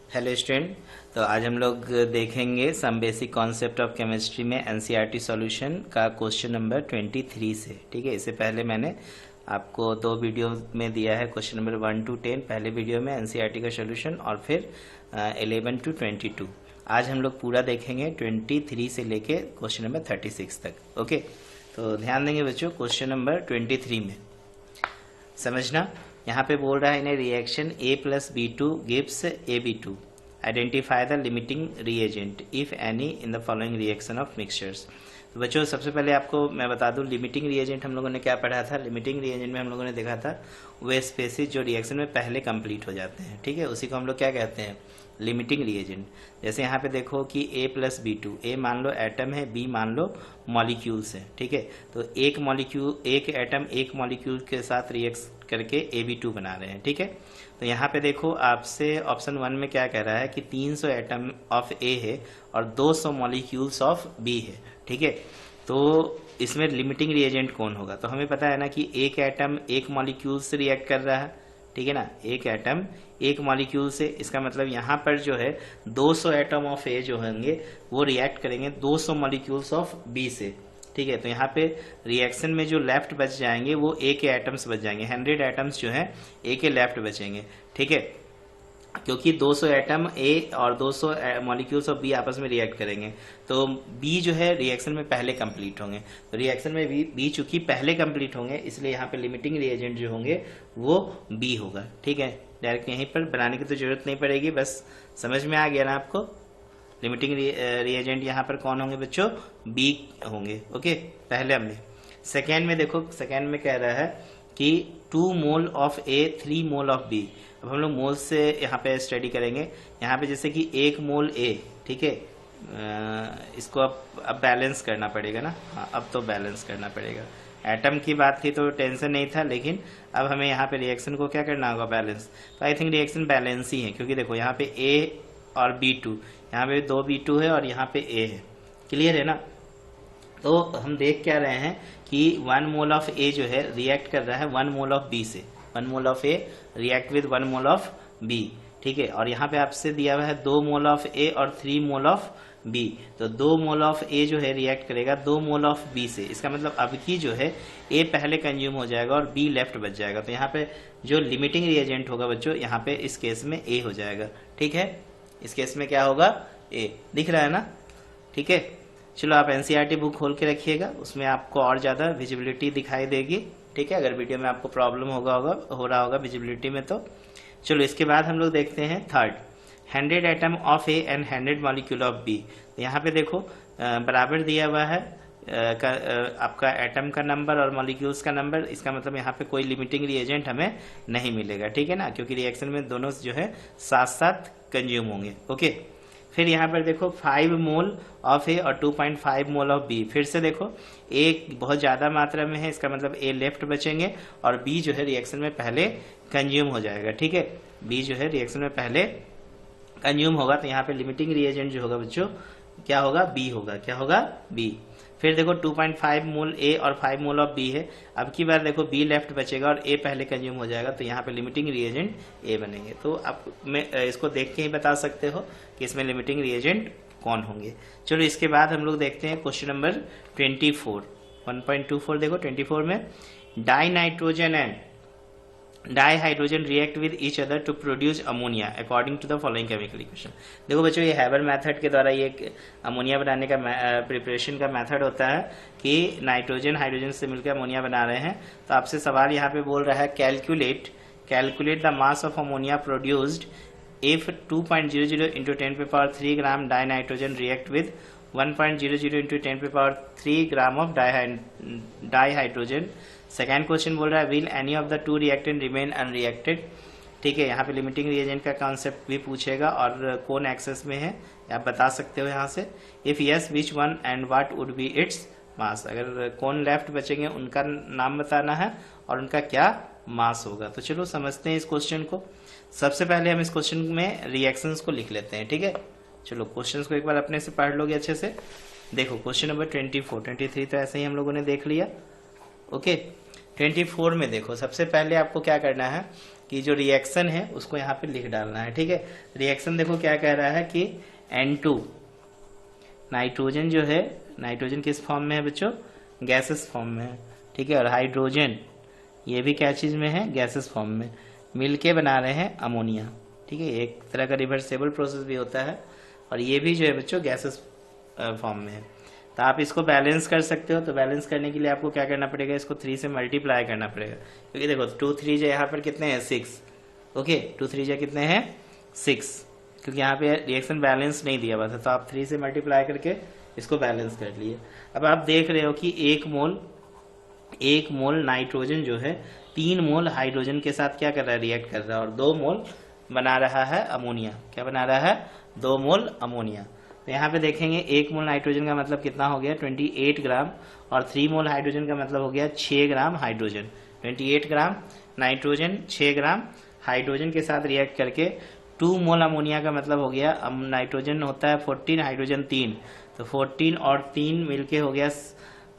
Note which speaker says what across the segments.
Speaker 1: Hello student. तो आज हम लोग देखेंगे some basic concept of chemistry में एनसीईआरटी सॉल्यूशन का क्वेश्चन नंबर 23 से। ठीक है, इससे पहले मैंने आपको दो वीडियो में दिया है क्वेश्चन नंबर 1 to 10 पहले वीडियो में एनसीईआरटी का सॉल्यूशन, और फिर 11 to 22। आज हम लोग पूरा देखेंगे 23 से लेके क्वेश्चन नंबर 36 तक। ओके, तो ध्यान देंगे बच्चों क्वेश्चन नंबर 23 में समझना। यहाँ पे बोल रहा है in reaction A+B2 gives AB2, identify the limiting reagent if any in the following reaction of mixtures. तो बच्चों सबसे पहले आपको मैं बता दूं लिमिटिंग रिएजेंट हम लोगों ने क्या पढ़ा था। लिमिटिंग रिएजेंट में हम लोगों ने देखा था वे स्पेसिस जो रिएक्शन में पहले कंप्लीट हो जाते हैं। ठीक है, उसी को हम लोग क्या कहते हैं, लिमिटिंग रिएजेंट। जैसे यहाँ पे देखो कि A+B2, A मान लो एटम है, B मान लो मॉलिक्यूल्स है। ठीक है, तो एक मॉलिक्यूल, एक एटम एक मॉलिक्यूल के साथ रिएक्ट करके AB2 बना रहे हैं। ठीक है, तो यहाँ पे देखो आपसे ऑप्शन 1 में क्या कह रहा है कि 300 एटम ऑफ A है और 200 मॉलिक्यूल्स ऑफ B है। ठीक है, तो इसमें लिमिटिंग रिएजेंट कौन होगा, तो हमें पता है ना कि एक एटम एक मॉलिक्यूल से रिएक्ट कर रहा है। ठीक है ना, एक एटम एक मॉलिक्यूल से, इसका मतलब यहाँ पर जो है 200 एटम ऑफ ए जो होंगे वो रिएक्ट करेंगे 200 मॉलिक्यूल्स ऑफ बी से। ठीक है, तो यहाँ पे रिएक्शन में जो लेफ्ट बच जाएंगे वो ए के एटम्स बच जाएंगे, 100 एटम्स जो हैं ए के लेफ्ट बचेंगे। ठीक है, क्योंकि 200 एटम ए और 200 मॉलिक्यूल्स ऑफ बी आपस में रिएक्ट करेंगे, तो बी जो है रिएक्शन में पहले कंप्लीट होंगे। तो रिएक्शन में बी चूंकि पहले कंप्लीट होंगे, इसलिए यहाँ पे लिमिटिंग रिएजेंट जो होंगे वो बी होगा। ठीक है, डायरेक्ट यहीं पर बनाने की तो जरूरत नहीं पड़ेगी, बस समझ में आ गया ना आपको। लिमिटिंग रिएजेंट यहाँ पर कौन होंगे बच्चों, बी होंगे। ओके, पहले हमने सेकेंड में देखो, सेकेंड में कह रहा है कि 2 mole of A 3 mole of B. अब हम लोग मोल से यहाँ पे स्टडी करेंगे। यहाँ पे जैसे कि 1 मोल ए, ठीक है, इसको अब बैलेंस करना पड़ेगा ना। हाँ, अब तो बैलेंस करना पड़ेगा। एटम की बात थी तो टेंशन नहीं था, लेकिन अब हमें यहाँ पे रिएक्शन को क्या करना होगा, बैलेंस। तो आई थिंक रिएक्शन बैलेंस ही है, क्योंकि देखो यहाँ पे ए और B2, यहाँ पे 2 B2 है और यहाँ पे ए है। क्लियर है ना। तो हम देख क्या रहे हैं कि 1 मोल ऑफ ए जो है रिएक्ट कर रहा है 1 मोल ऑफ बी से। 1 mole of A react with 1 mole of B. ठीक है, और यहाँ पे आपसे दिया हुआ है 2 मोल ऑफ ए और 3 मोल ऑफ बी। तो 2 मोल ऑफ ए जो है रिएक्ट करेगा 2 मोल ऑफ बी से। इसका मतलब अब की जो है ए पहले कंज्यूम हो जाएगा और बी लेफ्ट बच जाएगा। तो यहाँ पे जो लिमिटिंग रिएजेंट होगा बच्चों, यहाँ पे इस केस में ए हो जाएगा। ठीक है, इस केस में क्या होगा, ए। दिख रहा है ना। ठीक है, चलो आप एनसीईआरटी बुक खोल के रखिएगा, उसमें आपको और ज्यादा विजिबिलिटी दिखाई देगी। ठीक है, अगर वीडियो में आपको प्रॉब्लम हो रहा होगा विजिबिलिटी में तो। चलो इसके बाद हम लोग देखते हैं third, 100 atom of A and 100 molecule of B. तो यहाँ पे देखो बराबर दिया हुआ है आपका एटम का नंबर और मॉलिक्यूल्स का नंबर। इसका मतलब यहाँ पे कोई लिमिटिंग रिएजेंट हमें नहीं मिलेगा। ठीक है ना, क्योंकि रिएक्शन में दोनों जो है साथ साथ कंज्यूम होंगे। ओके, फिर यहाँ पर देखो 5 मोल ऑफ ए और 2.5 मोल ऑफ बी। फिर से देखो ए बहुत ज्यादा मात्रा में है, इसका मतलब ए लेफ्ट बचेंगे और बी जो है रिएक्शन में पहले कंज्यूम हो जाएगा। ठीक है, बी जो है रिएक्शन में पहले कंज्यूम होगा। तो यहाँ पे लिमिटिंग रिएजेंट जो होगा बच्चों क्या होगा, बी होगा। क्या होगा, बी। फिर देखो 2.5 मोल ए और 5 मोल ऑफ बी है। अब की बार देखो बी लेफ्ट बचेगा और ए पहले कंज्यूम हो जाएगा, तो यहाँ पे लिमिटिंग रिएजेंट ए बनेंगे। तो आप इसको देख के ही बता सकते हो कि इसमें लिमिटिंग रिएजेंट कौन होंगे। चलो इसके बाद हम लोग देखते हैं क्वेश्चन नंबर 24, 1.24 देखो 24 में dinitrogen and dihydrogen react with each other to produce ammonia according to the following chemical equation. देखो बच्चों ये हैबर मेथड के द्वारा ये अमोनिया बनाने का प्रिपरेशन का मेथड होता है कि नाइट्रोजन हाइड्रोजन से मिलकर अमोनिया बना रहे हैं। तो आपसे सवाल यहाँ पे बोल रहा है calculate the mass of ammonia produced if 2.00 into 10⁻³ gram die nitrogen react with 1.00 into 10⁻³ gram of dihydrogen. Second question बोल रहा है will any of the 2 reactant remain unreacted. ठीक है, यहाँ पे लिमिटिंग रिएजेंट का कॉन्सेप्ट भी पूछेगा और कौन एक्सेस में है आप बता सकते हो यहाँ से। If yes which one and what would be its mass. अगर कौन लेफ्ट बचेंगे उनका नाम बताना है और उनका क्या मास होगा। तो चलो समझते हैं इस क्वेश्चन को। सबसे पहले हम इस क्वेश्चन में रिएक्शंस को लिख लेते हैं। ठीक है, चलो क्वेश्चंस को एक बार अपने से पढ़ लोगे अच्छे से। देखो क्वेश्चन नंबर 24, 23 तो ऐसे ही हम लोगों ने देख लिया। ओके, 24 में देखो सबसे पहले आपको क्या करना है, कि जो रिएक्शन है उसको यहाँ पे लिख डालना है। ठीक है, रिएक्शन देखो क्या कह रहा है कि N2 नाइट्रोजन जो है, नाइट्रोजन किस फॉर्म में है बच्चों, गैसेस फॉर्म में है। ठीक है, और हाइड्रोजन ये भी क्या चीज में है, गैसेस फॉर्म में, मिलके बना रहे हैं अमोनिया। ठीक है, एक तरह का रिवर्सेबल प्रोसेस भी होता है, और ये भी जो है बच्चों गैसेस फॉर्म में है। तो आप इसको बैलेंस कर सकते हो। तो बैलेंस करने के लिए आपको क्या करना पड़ेगा, इसको 3 से मल्टीप्लाई करना पड़ेगा, क्योंकि देखो 2 3 जो यहाँ पर कितने हैं 6। ओके, 2 3 जो कितने हैं 6, क्योंकि यहाँ पे रिएक्शन बैलेंस नहीं दिया हुआ था, तो आप 3 से मल्टीप्लाई करके इसको बैलेंस कर लिए। अब आप देख रहे हो कि 1 मोल नाइट्रोजन जो है 3 मोल हाइड्रोजन के साथ क्या कर रहा है, रिएक्ट कर रहा है, और 2 मोल बना रहा है अमोनिया। क्या बना रहा है, 2 मोल अमोनिया। तो यहाँ पे देखेंगे 1 मोल नाइट्रोजन का मतलब कितना हो गया 28 ग्राम, और 3 मोल हाइड्रोजन का मतलब हो गया 6 gram hydrogen. 28 gram nitrogen 6 gram hydrogen के साथ रिएक्ट करके 2 मोल अमोनिया का मतलब हो गया, नाइट्रोजन होता है 14, हाइड्रोजन 3, तो 14 और 3 मिलके हो गया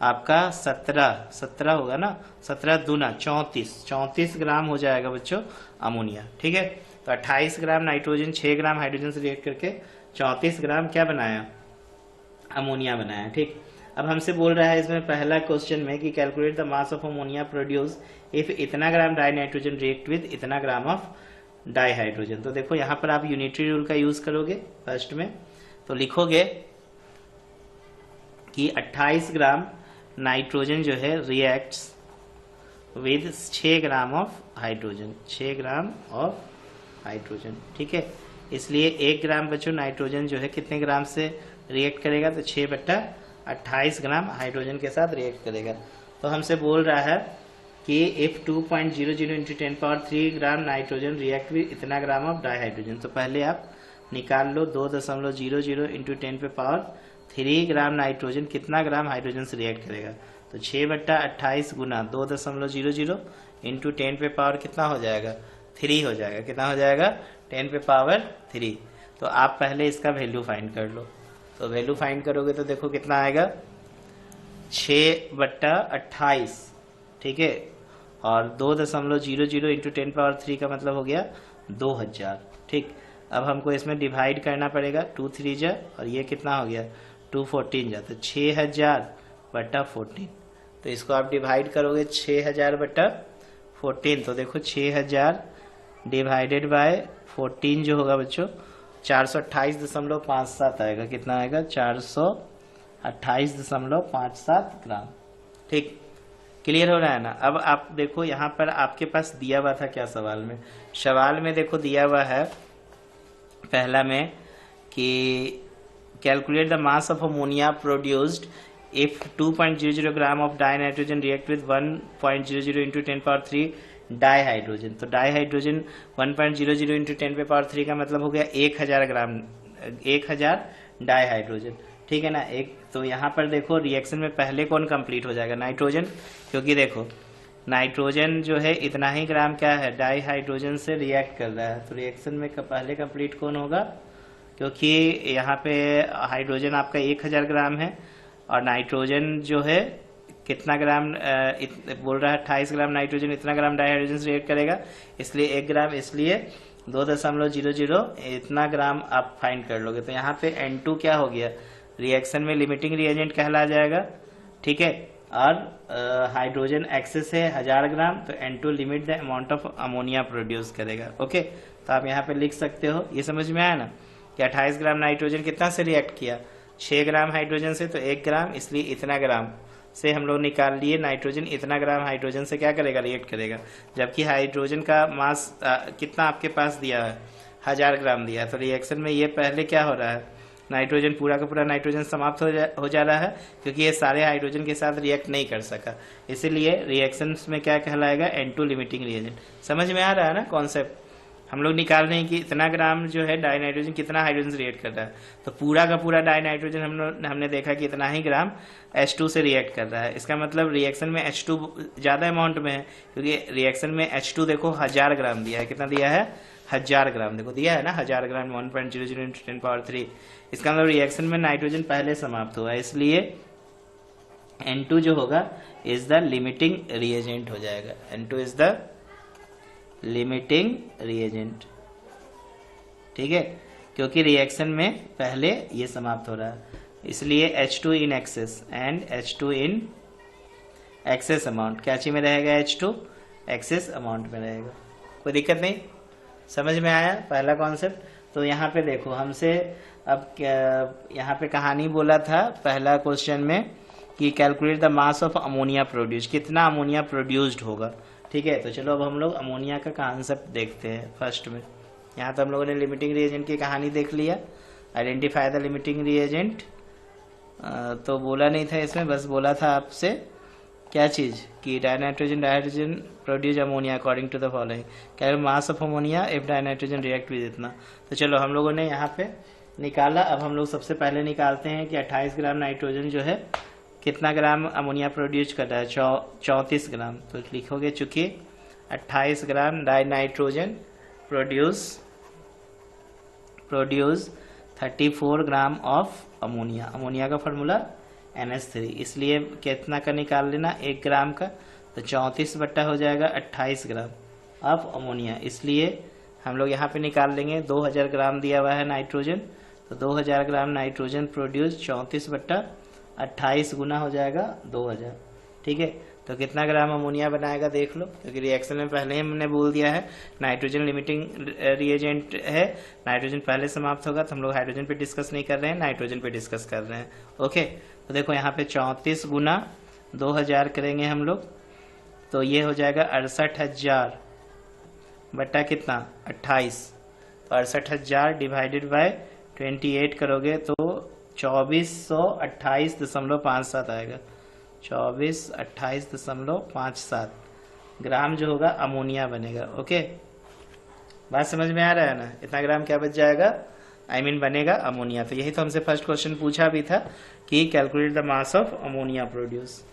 Speaker 1: आपका 17 होगा ना, 17 दूना 34 ग्राम हो जाएगा बच्चों अमोनिया। ठीक है, तो 28 ग्राम नाइट्रोजन 6 ग्राम हाइड्रोजन से रिएक्ट करके 34 ग्राम क्या बनाया, अमोनिया बनाया। ठीक, अब हमसे बोल रहा है इसमें पहला क्वेश्चन में कि calculate the mass of ammonia produce if इतना ग्राम डाई नाइट्रोजन रिएक्ट विद इतना ग्राम ऑफ डाई हाइड्रोजन। तो देखो यहाँ पर आप यूनिटरी रूल का यूज करोगे फर्स्ट में, तो लिखोगे कि 28 ग्राम नाइट्रोजन जो है reacts with 6 gram of hydrogen, 6 gram of hydrogen. ठीक है, इसलिए 1 ग्राम बच्चों नाइट्रोजन जो है कितने ग्राम से रिएक्ट करेगा, तो 6/28 ग्राम हाइड्रोजन के साथ रिएक्ट करेगा। तो हमसे बोल रहा है कि if 2.00 into 10³ gram nitrogen react with इतना ग्राम ऑफ डाई हाइड्रोजन। तो पहले आप निकाल लो 2.00 इंटू 10³ ग्राम नाइट्रोजन कितना ग्राम हाइड्रोजन से रिएक्ट करेगा, तो 6/28 गुना 2.00 इंटू 10³ कितना हो जाएगा, 3 हो जाएगा। कितना हो जाएगा, 10³ 3। तो आप पहले इसका वैल्यू फाइंड कर लो। तो वैल्यू फाइंड करोगे तो देखो कितना आएगा 6/28। ठीक है, और 2.00 इंटू 10³ का मतलब हो गया 2000। ठीक, अब हमको इसमें डिवाइड करना पड़ेगा, 2 3 जा, और ये कितना हो गया 2 14 जा, तो 6000/14। तो इसको आप डिवाइड करोगे 6000/14, तो देखो 6000 डिवाइडेड बाय 14 जो होगा बच्चों 428.57 आएगा। कितना आएगा 428.57 ग्राम। ठीक, क्लियर हो रहा है ना। अब आप देखो यहाँ पर आपके पास दिया हुआ था क्या सवाल में, सवाल में देखो दिया हुआ है पहला में कि calculate the mass of ammonia produced if 2.00 gram of die nitrogen react with 1.00 into 10³ di hydrogen. तो डाई हाइड्रोजन 1.00 इंटू 10³ का मतलब हो गया 1000 ग्राम, 1000 डाई हाइड्रोजन। ठीक है ना। एक तो यहाँ पर देखो रिएक्शन में पहले कौन कंप्लीट हो जाएगा, नाइट्रोजन, क्योंकि देखो नाइट्रोजन जो है इतना ही ग्राम क्या है डाई हाइड्रोजन से रिएक्ट कर रहा है, तो रिएक्शन में पहले कंप्लीट कौन होगा, क्योंकि यहाँ पे हाइड्रोजन आपका 1000 ग्राम है और नाइट्रोजन जो है कितना ग्राम बोल रहा है 28 ग्राम नाइट्रोजन इतना ग्राम डाई हाइड्रोजन से रिएक्ट करेगा, इसलिए 1 ग्राम, इसलिए 2.00 इतना ग्राम आप फाइंड कर लोगे। तो यहाँ पे N2 क्या हो गया, रिएक्शन में लिमिटिंग रिएजेंट कहला जाएगा। ठीक है, और हाइड्रोजन एक्सेस है 1000 ग्राम, तो N2 limit the amount of ammonia produce करेगा। ओके, तो आप यहाँ पे लिख सकते हो, ये समझ में आया ना कि 28 ग्राम नाइट्रोजन कितना से रिएक्ट किया, 6 ग्राम हाइड्रोजन से, तो 1 ग्राम, इसलिए इतना ग्राम से हम लोग निकाल लिए नाइट्रोजन इतना ग्राम हाइड्रोजन से क्या करेगा, रिएक्ट करेगा। जबकि हाइड्रोजन का मास कितना आपके पास दिया है 1000 ग्राम दिया है, तो रिएक्शन में ये पहले क्या हो रहा है, नाइट्रोजन पूरा का पूरा नाइट्रोजन समाप्त हो जा रहा है, क्योंकि ये सारे हाइड्रोजन के साथ रिएक्ट नहीं कर सका, इसीलिए रिएक्शन में क्या कहलाएगा N2 लिमिटिंग रिएजेंट। समझ में आ रहा है ना कॉन्सेप्ट। हम लोग निकाल रहे हैं कि इतना ग्राम जो है डाई नाइट्रोजन कितना हाइड्रोजन से रिएक्ट कर रहा है, तो पूरा का पूरा डाई नाइट्रोजन हमने देखा कि इतना ही ग्राम H2 से रिएक्ट कर रहा है। इसका मतलब रिएक्शन में H2 ज़्यादा अमाउंट में है, क्योंकि रिएक्शन में H2 देखो 1000 ग्राम दिया है, कितना दिया है 1000 ग्राम, देखो दिया है ना 1000 ग्राम 1.00 इंटू 10³ इसका मतलब रिएक्शन में नाइट्रोजन पहले समाप्त हुआ है, इसलिए N2 जो होगा इज द लिमिटिंग रिएजेंट हो जाएगा। N2 is the limiting reagent, ठीक है, क्योंकि रिएक्शन में पहले ये समाप्त हो रहा है, इसलिए H2 in excess and H2 in excess amount क्या चीज में रहेगा, H2 एक्सेस अमाउंट में रहेगा। कोई दिक्कत नहीं, समझ में आया पहला कॉन्सेप्ट। तो यहाँ पे देखो हमसे अब यहाँ पे कहानी बोला था पहला क्वेश्चन में कि calculate the mass of ammonia produce, कितना अमोनिया प्रोड्यूस्ड होगा, ठीक है। तो चलो अब हम लोग अमोनिया का कॉन्सेप्ट देखते हैं फर्स्ट में। यहाँ तो हम लोगों ने लिमिटिंग रिएजेंट की कहानी देख लिया, आइडेंटिफाई द लिमिटिंग रिएजेंट तो बोला नहीं था इसमें, बस बोला था आपसे क्या चीज़ कि dinitrogen dihydrogen produce ammonia according to the following, क्या mass of ammonia if dinitrogen react with इतना। तो चलो हम लोगों ने यहाँ पे निकाला। अब हम लोग सबसे पहले निकालते हैं कि 28 ग्राम नाइट्रोजन जो है कितना ग्राम अमोनिया प्रोड्यूस कर रहा है, 34 ग्राम। तो लिखोगे चूंकि 28 gram dinitrogen produce 34 gram of ammonia. Ammonia का फॉर्मूला NH3, इसलिए कितना का निकाल लेना 1 ग्राम का, तो 34 बट्टा हो जाएगा 28 ग्राम ऑफ अमोनिया। इसलिए हम लोग यहाँ पे निकाल लेंगे 2000 ग्राम दिया हुआ है नाइट्रोजन, तो 2000 ग्राम नाइट्रोजन प्रोड्यूस 34 बट्टा 28 गुना हो जाएगा 2000, ठीक है। तो कितना ग्राम अमोनिया बनाएगा देख लो, क्योंकि रिएक्शन में पहले ही हमने बोल दिया है नाइट्रोजन लिमिटिंग रिएजेंट है, नाइट्रोजन पहले समाप्त होगा, तो हम लोग हाइड्रोजन पे डिस्कस नहीं कर रहे हैं, नाइट्रोजन पे डिस्कस कर रहे हैं। ओके, तो देखो यहाँ पे 34 गुना 2000 करेंगे हम लोग, तो ये हो जाएगा 68,000 बट्टा कितना 28, तो 68,000 डिवाइडेड बाय 28 करोगे तो 2428.57 आएगा, 2428.57 ग्राम जो होगा अमोनिया बनेगा। ओके, बात समझ में आ रहा है ना, इतना ग्राम क्या बच जाएगा, बनेगा अमोनिया। तो यही तो हमसे फर्स्ट क्वेश्चन पूछा भी था कि calculate the mass of ammonia produce.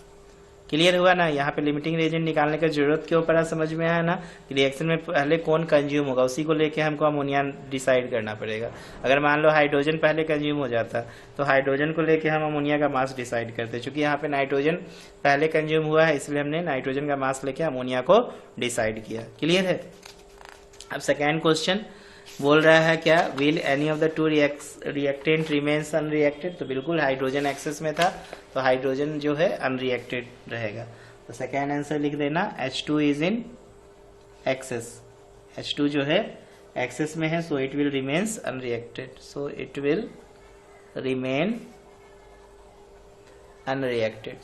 Speaker 1: Clear हुआ ना, यहाँ पे लिमिटिंग रिएजेंट निकालने का जरूरत क्यों पड़ा, समझ में आया ना कि रिएक्शन में पहले कौन कंज्यूम होगा उसी को लेके हमको अमोनिया डिसाइड करना पड़ेगा। अगर मान लो हाइड्रोजन पहले कंज्यूम हो जाता तो हाइड्रोजन को लेके हम अमोनिया का मास डिसाइड करते, चूंकि यहाँ पे नाइट्रोजन पहले कंज्यूम हुआ है इसलिए हमने नाइट्रोजन का मास लेके अमोनिया को डिसाइड किया। क्लियर है। अब सेकेंड क्वेश्चन बोल रहा है क्या, will any of the two reactant remains unreacted. तो बिल्कुल हाइड्रोजन एक्सेस में था तो हाइड्रोजन जो है अनरिएक्टेड रहेगा। तो सेकेंड आंसर लिख देना, H2 is in excess, H2 जो है एक्सेस में है, so it will remains unreacted, so it will remain unreacted.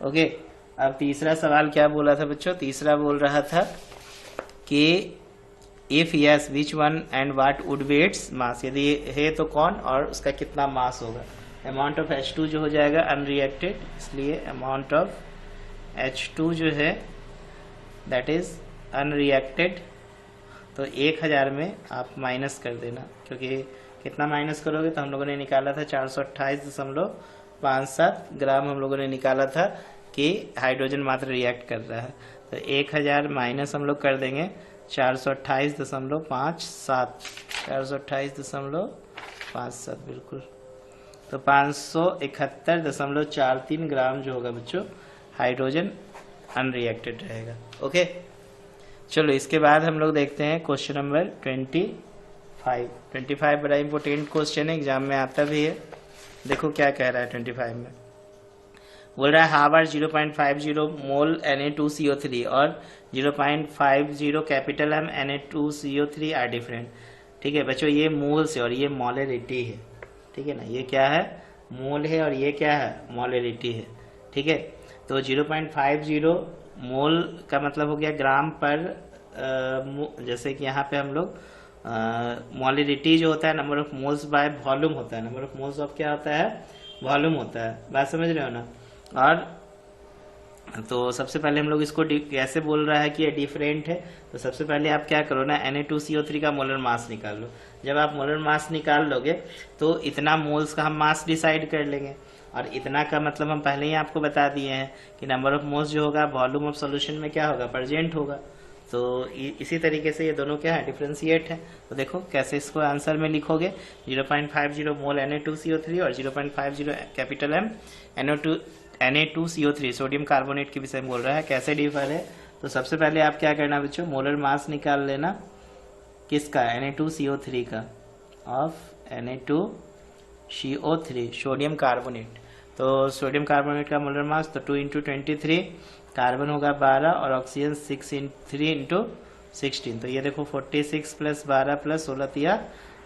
Speaker 1: Okay, अब तीसरा सवाल क्या बोला था बच्चों, तीसरा बोल रहा था कि if yes which one and what would be its mass, यदि है तो कौन और उसका कितना मास होगा। अमाउंट ऑफ H2 जो हो जाएगा अनरिएक्टेड, इसलिए अमाउंट ऑफ H2 जो है दैट इज अनरिएक्टेड, तो 1000 में आप माइनस कर देना, क्योंकि कितना माइनस करोगे तो हम लोगों ने निकाला था 428.57 ग्राम हम लोगों ने निकाला था कि हाइड्रोजन मात्र रिएक्ट कर रहा है। तो 1000 माइनस हम लोग कर देंगे 428.57 बिल्कुल, तो 571.43 ग्राम जो होगा बच्चों हाइड्रोजन अनरिएक्टेड रहेगा। ओके, चलो इसके बाद हम लोग देखते हैं क्वेश्चन नंबर 25 बड़ा इंपॉर्टेंट क्वेश्चन है, एग्जाम में आता भी है। देखो क्या कह रहा है 25 में, बोल रहा है हाउ आर 0.50 मोल Na2CO3 और 0.50 capital M Na2CO3 are different. ठीक है बच्चों, ये मोल से और ये मोलरिटी है, ठीक है ना, ये क्या है मोल है और ये क्या है मोलरिटी है। ठीक है, तो 0.50 मोल का मतलब हो गया ग्राम पर, जैसे कि यहाँ पे हम लोग मोलरिटी जो होता है number of moles by volume होता है, नंबर ऑफ मोल्स ऑफ क्या होता है वॉल्यूम होता है, बात समझ रहे हो ना। और तो सबसे पहले हम लोग इसको कैसे बोल रहा है कि ये डिफरेंट है, तो सबसे पहले आप क्या करो ना Na2CO3 का मोलर मास निकाल लो। जब आप मोलर मास निकाल लोगे तो इतना मोल्स का हम मास डिसाइड कर लेंगे, और इतना का मतलब हम पहले ही आपको बता दिए हैं कि नंबर ऑफ मोल्स जो होगा वॉल्यूम ऑफ सॉल्यूशन में क्या होगा प्रेजेंट होगा। तो इसी तरीके से ये दोनों क्या है डिफरेंशिएट है। तो देखो कैसे इसको आंसर में लिखोगे, 0.50 मोल Na2CO3 और 0.50 capital M Na2CO3 sodium carbonate के विषय में बोल रहा है, कैसे डिफर है। तो सबसे पहले आप क्या करना बच्चों, मोलर मास निकाल लेना किसका, Na2CO3 का, ऑफ Na2CO3 सोडियम कार्बोनेट। तो सोडियम कार्बोनेट का मोलर मास तो 2 × 23, कार्बन होगा 12 और ऑक्सीजन 3 × 16। तो ये देखो 46 + 12 + 16 ×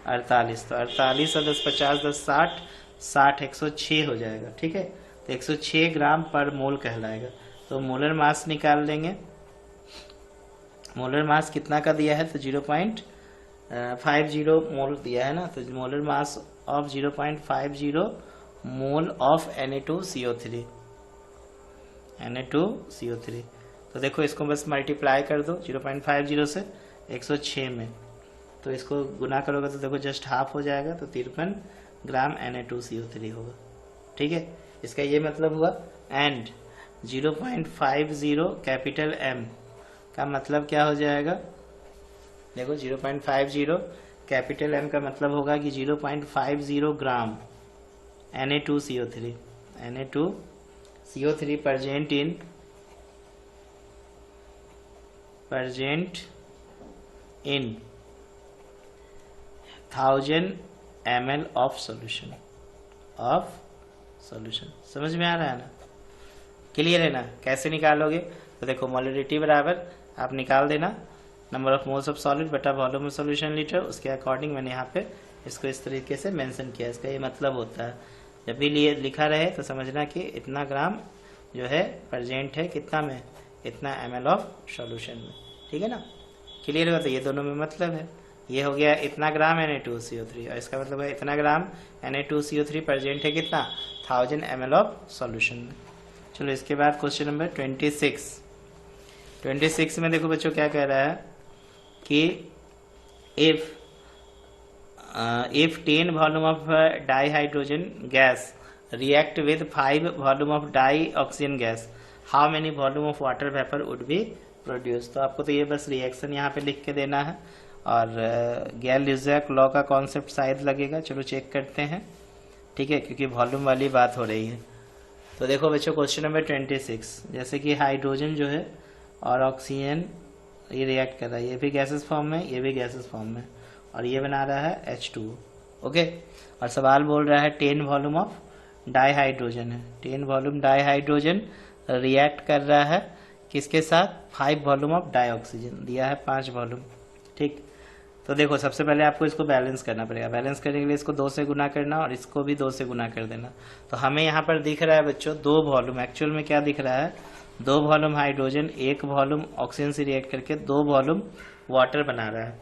Speaker 1: 48। तो 48 और 10 50 10 60 60 106 हो जाएगा। ठीक है, तो 106 ग्राम पर मोल कहलाएगा। तो मोलर मास निकाल लेंगे। मोलर मास कितना का दिया है, तो 0.50 मोल दिया है ना। तो molar mass of 0.50 mole of Na2CO3। Na2CO3 तो देखो इसको बस मल्टीप्लाई कर दो 0.50 से 106 में, तो इसको गुना करोगे तो देखो जस्ट हाफ हो जाएगा, तो 53 ग्राम Na2CO3 होगा। ठीक है, इसका ये मतलब हुआ। एंड 0.50 कैपिटल M का मतलब क्या हो जाएगा, देखो 0.50 कैपिटल M का मतलब होगा कि 0.50 ग्राम Na2CO3 present in 1000 ml of solution. समझ में आ रहा है ना, क्लियर है ना। कैसे निकालोगे, तो देखो मोलरिटी बराबर आप निकाल देना number of moles of solid बटा वॉल्यूम ऑफ सॉल्यूशन लीटर। उसके अकॉर्डिंग मैंने यहाँ पे इसको इस तरीके से मेंशन किया। इसका ये मतलब होता है, जब भी लिखा रहे तो समझना कि इतना ग्राम जो है प्रेजेंट है कितना में, इतना ml ऑफ सॉल्यूशन में। ठीक है ना, क्लियर होगा। तो ये दोनों में मतलब है, ये हो गया इतना ग्राम Na2CO3 और इसका मतलब है इतना ग्राम Na2CO3 प्रेजेंट है कितना, 1000 ml ऑफ सॉल्यूशन में। चलो इसके बाद क्वेश्चन नंबर 26 में देखो बच्चों क्या कह रहा है कि if 10 volume of dihydrogen gas react with 5 volume of dioxygen gas, how many volume of water vapour would be produce. तो आपको तो ये बस रिएक्शन यहाँ पे लिख के देना है और गैल-ल्यूजैक लॉ का कॉन्सेप्ट शायद लगेगा। चलो चेक करते हैं। ठीक है, क्योंकि वॉल्यूम वाली बात हो रही है। तो देखो बच्चों क्वेश्चन नंबर 26, जैसे कि हाइड्रोजन जो है और ऑक्सीजन ये रिएक्ट कर रहा है, ये भी गैसेस फॉर्म में, ये भी गैसेस फॉर्म में, और ये बना रहा है H2O। ओके, और सवाल बोल रहा है 10 वॉल्यूम ऑफ डाइहाइड्रोजन है, 10 वॉल्यूम डाइहाइड्रोजन रिएक्ट कर रहा है किसके साथ, 5 वॉल्यूम ऑफ डाइऑक्सीजन दिया है 5 वॉल्यूम। ठीक, तो देखो सबसे पहले आपको इसको बैलेंस करना पड़ेगा। बैलेंस करने के लिए इसको 2 से गुना करना और इसको भी 2 से गुना कर देना। तो हमें यहाँ पर दिख रहा है बच्चों 2 वॉल्यूम, एक्चुअल में क्या दिख रहा है, 2 वॉल्यूम हाइड्रोजन 1 वॉल्यूम ऑक्सीजन से रिएक्ट करके 2 वॉल्यूम वाटर बना रहा है।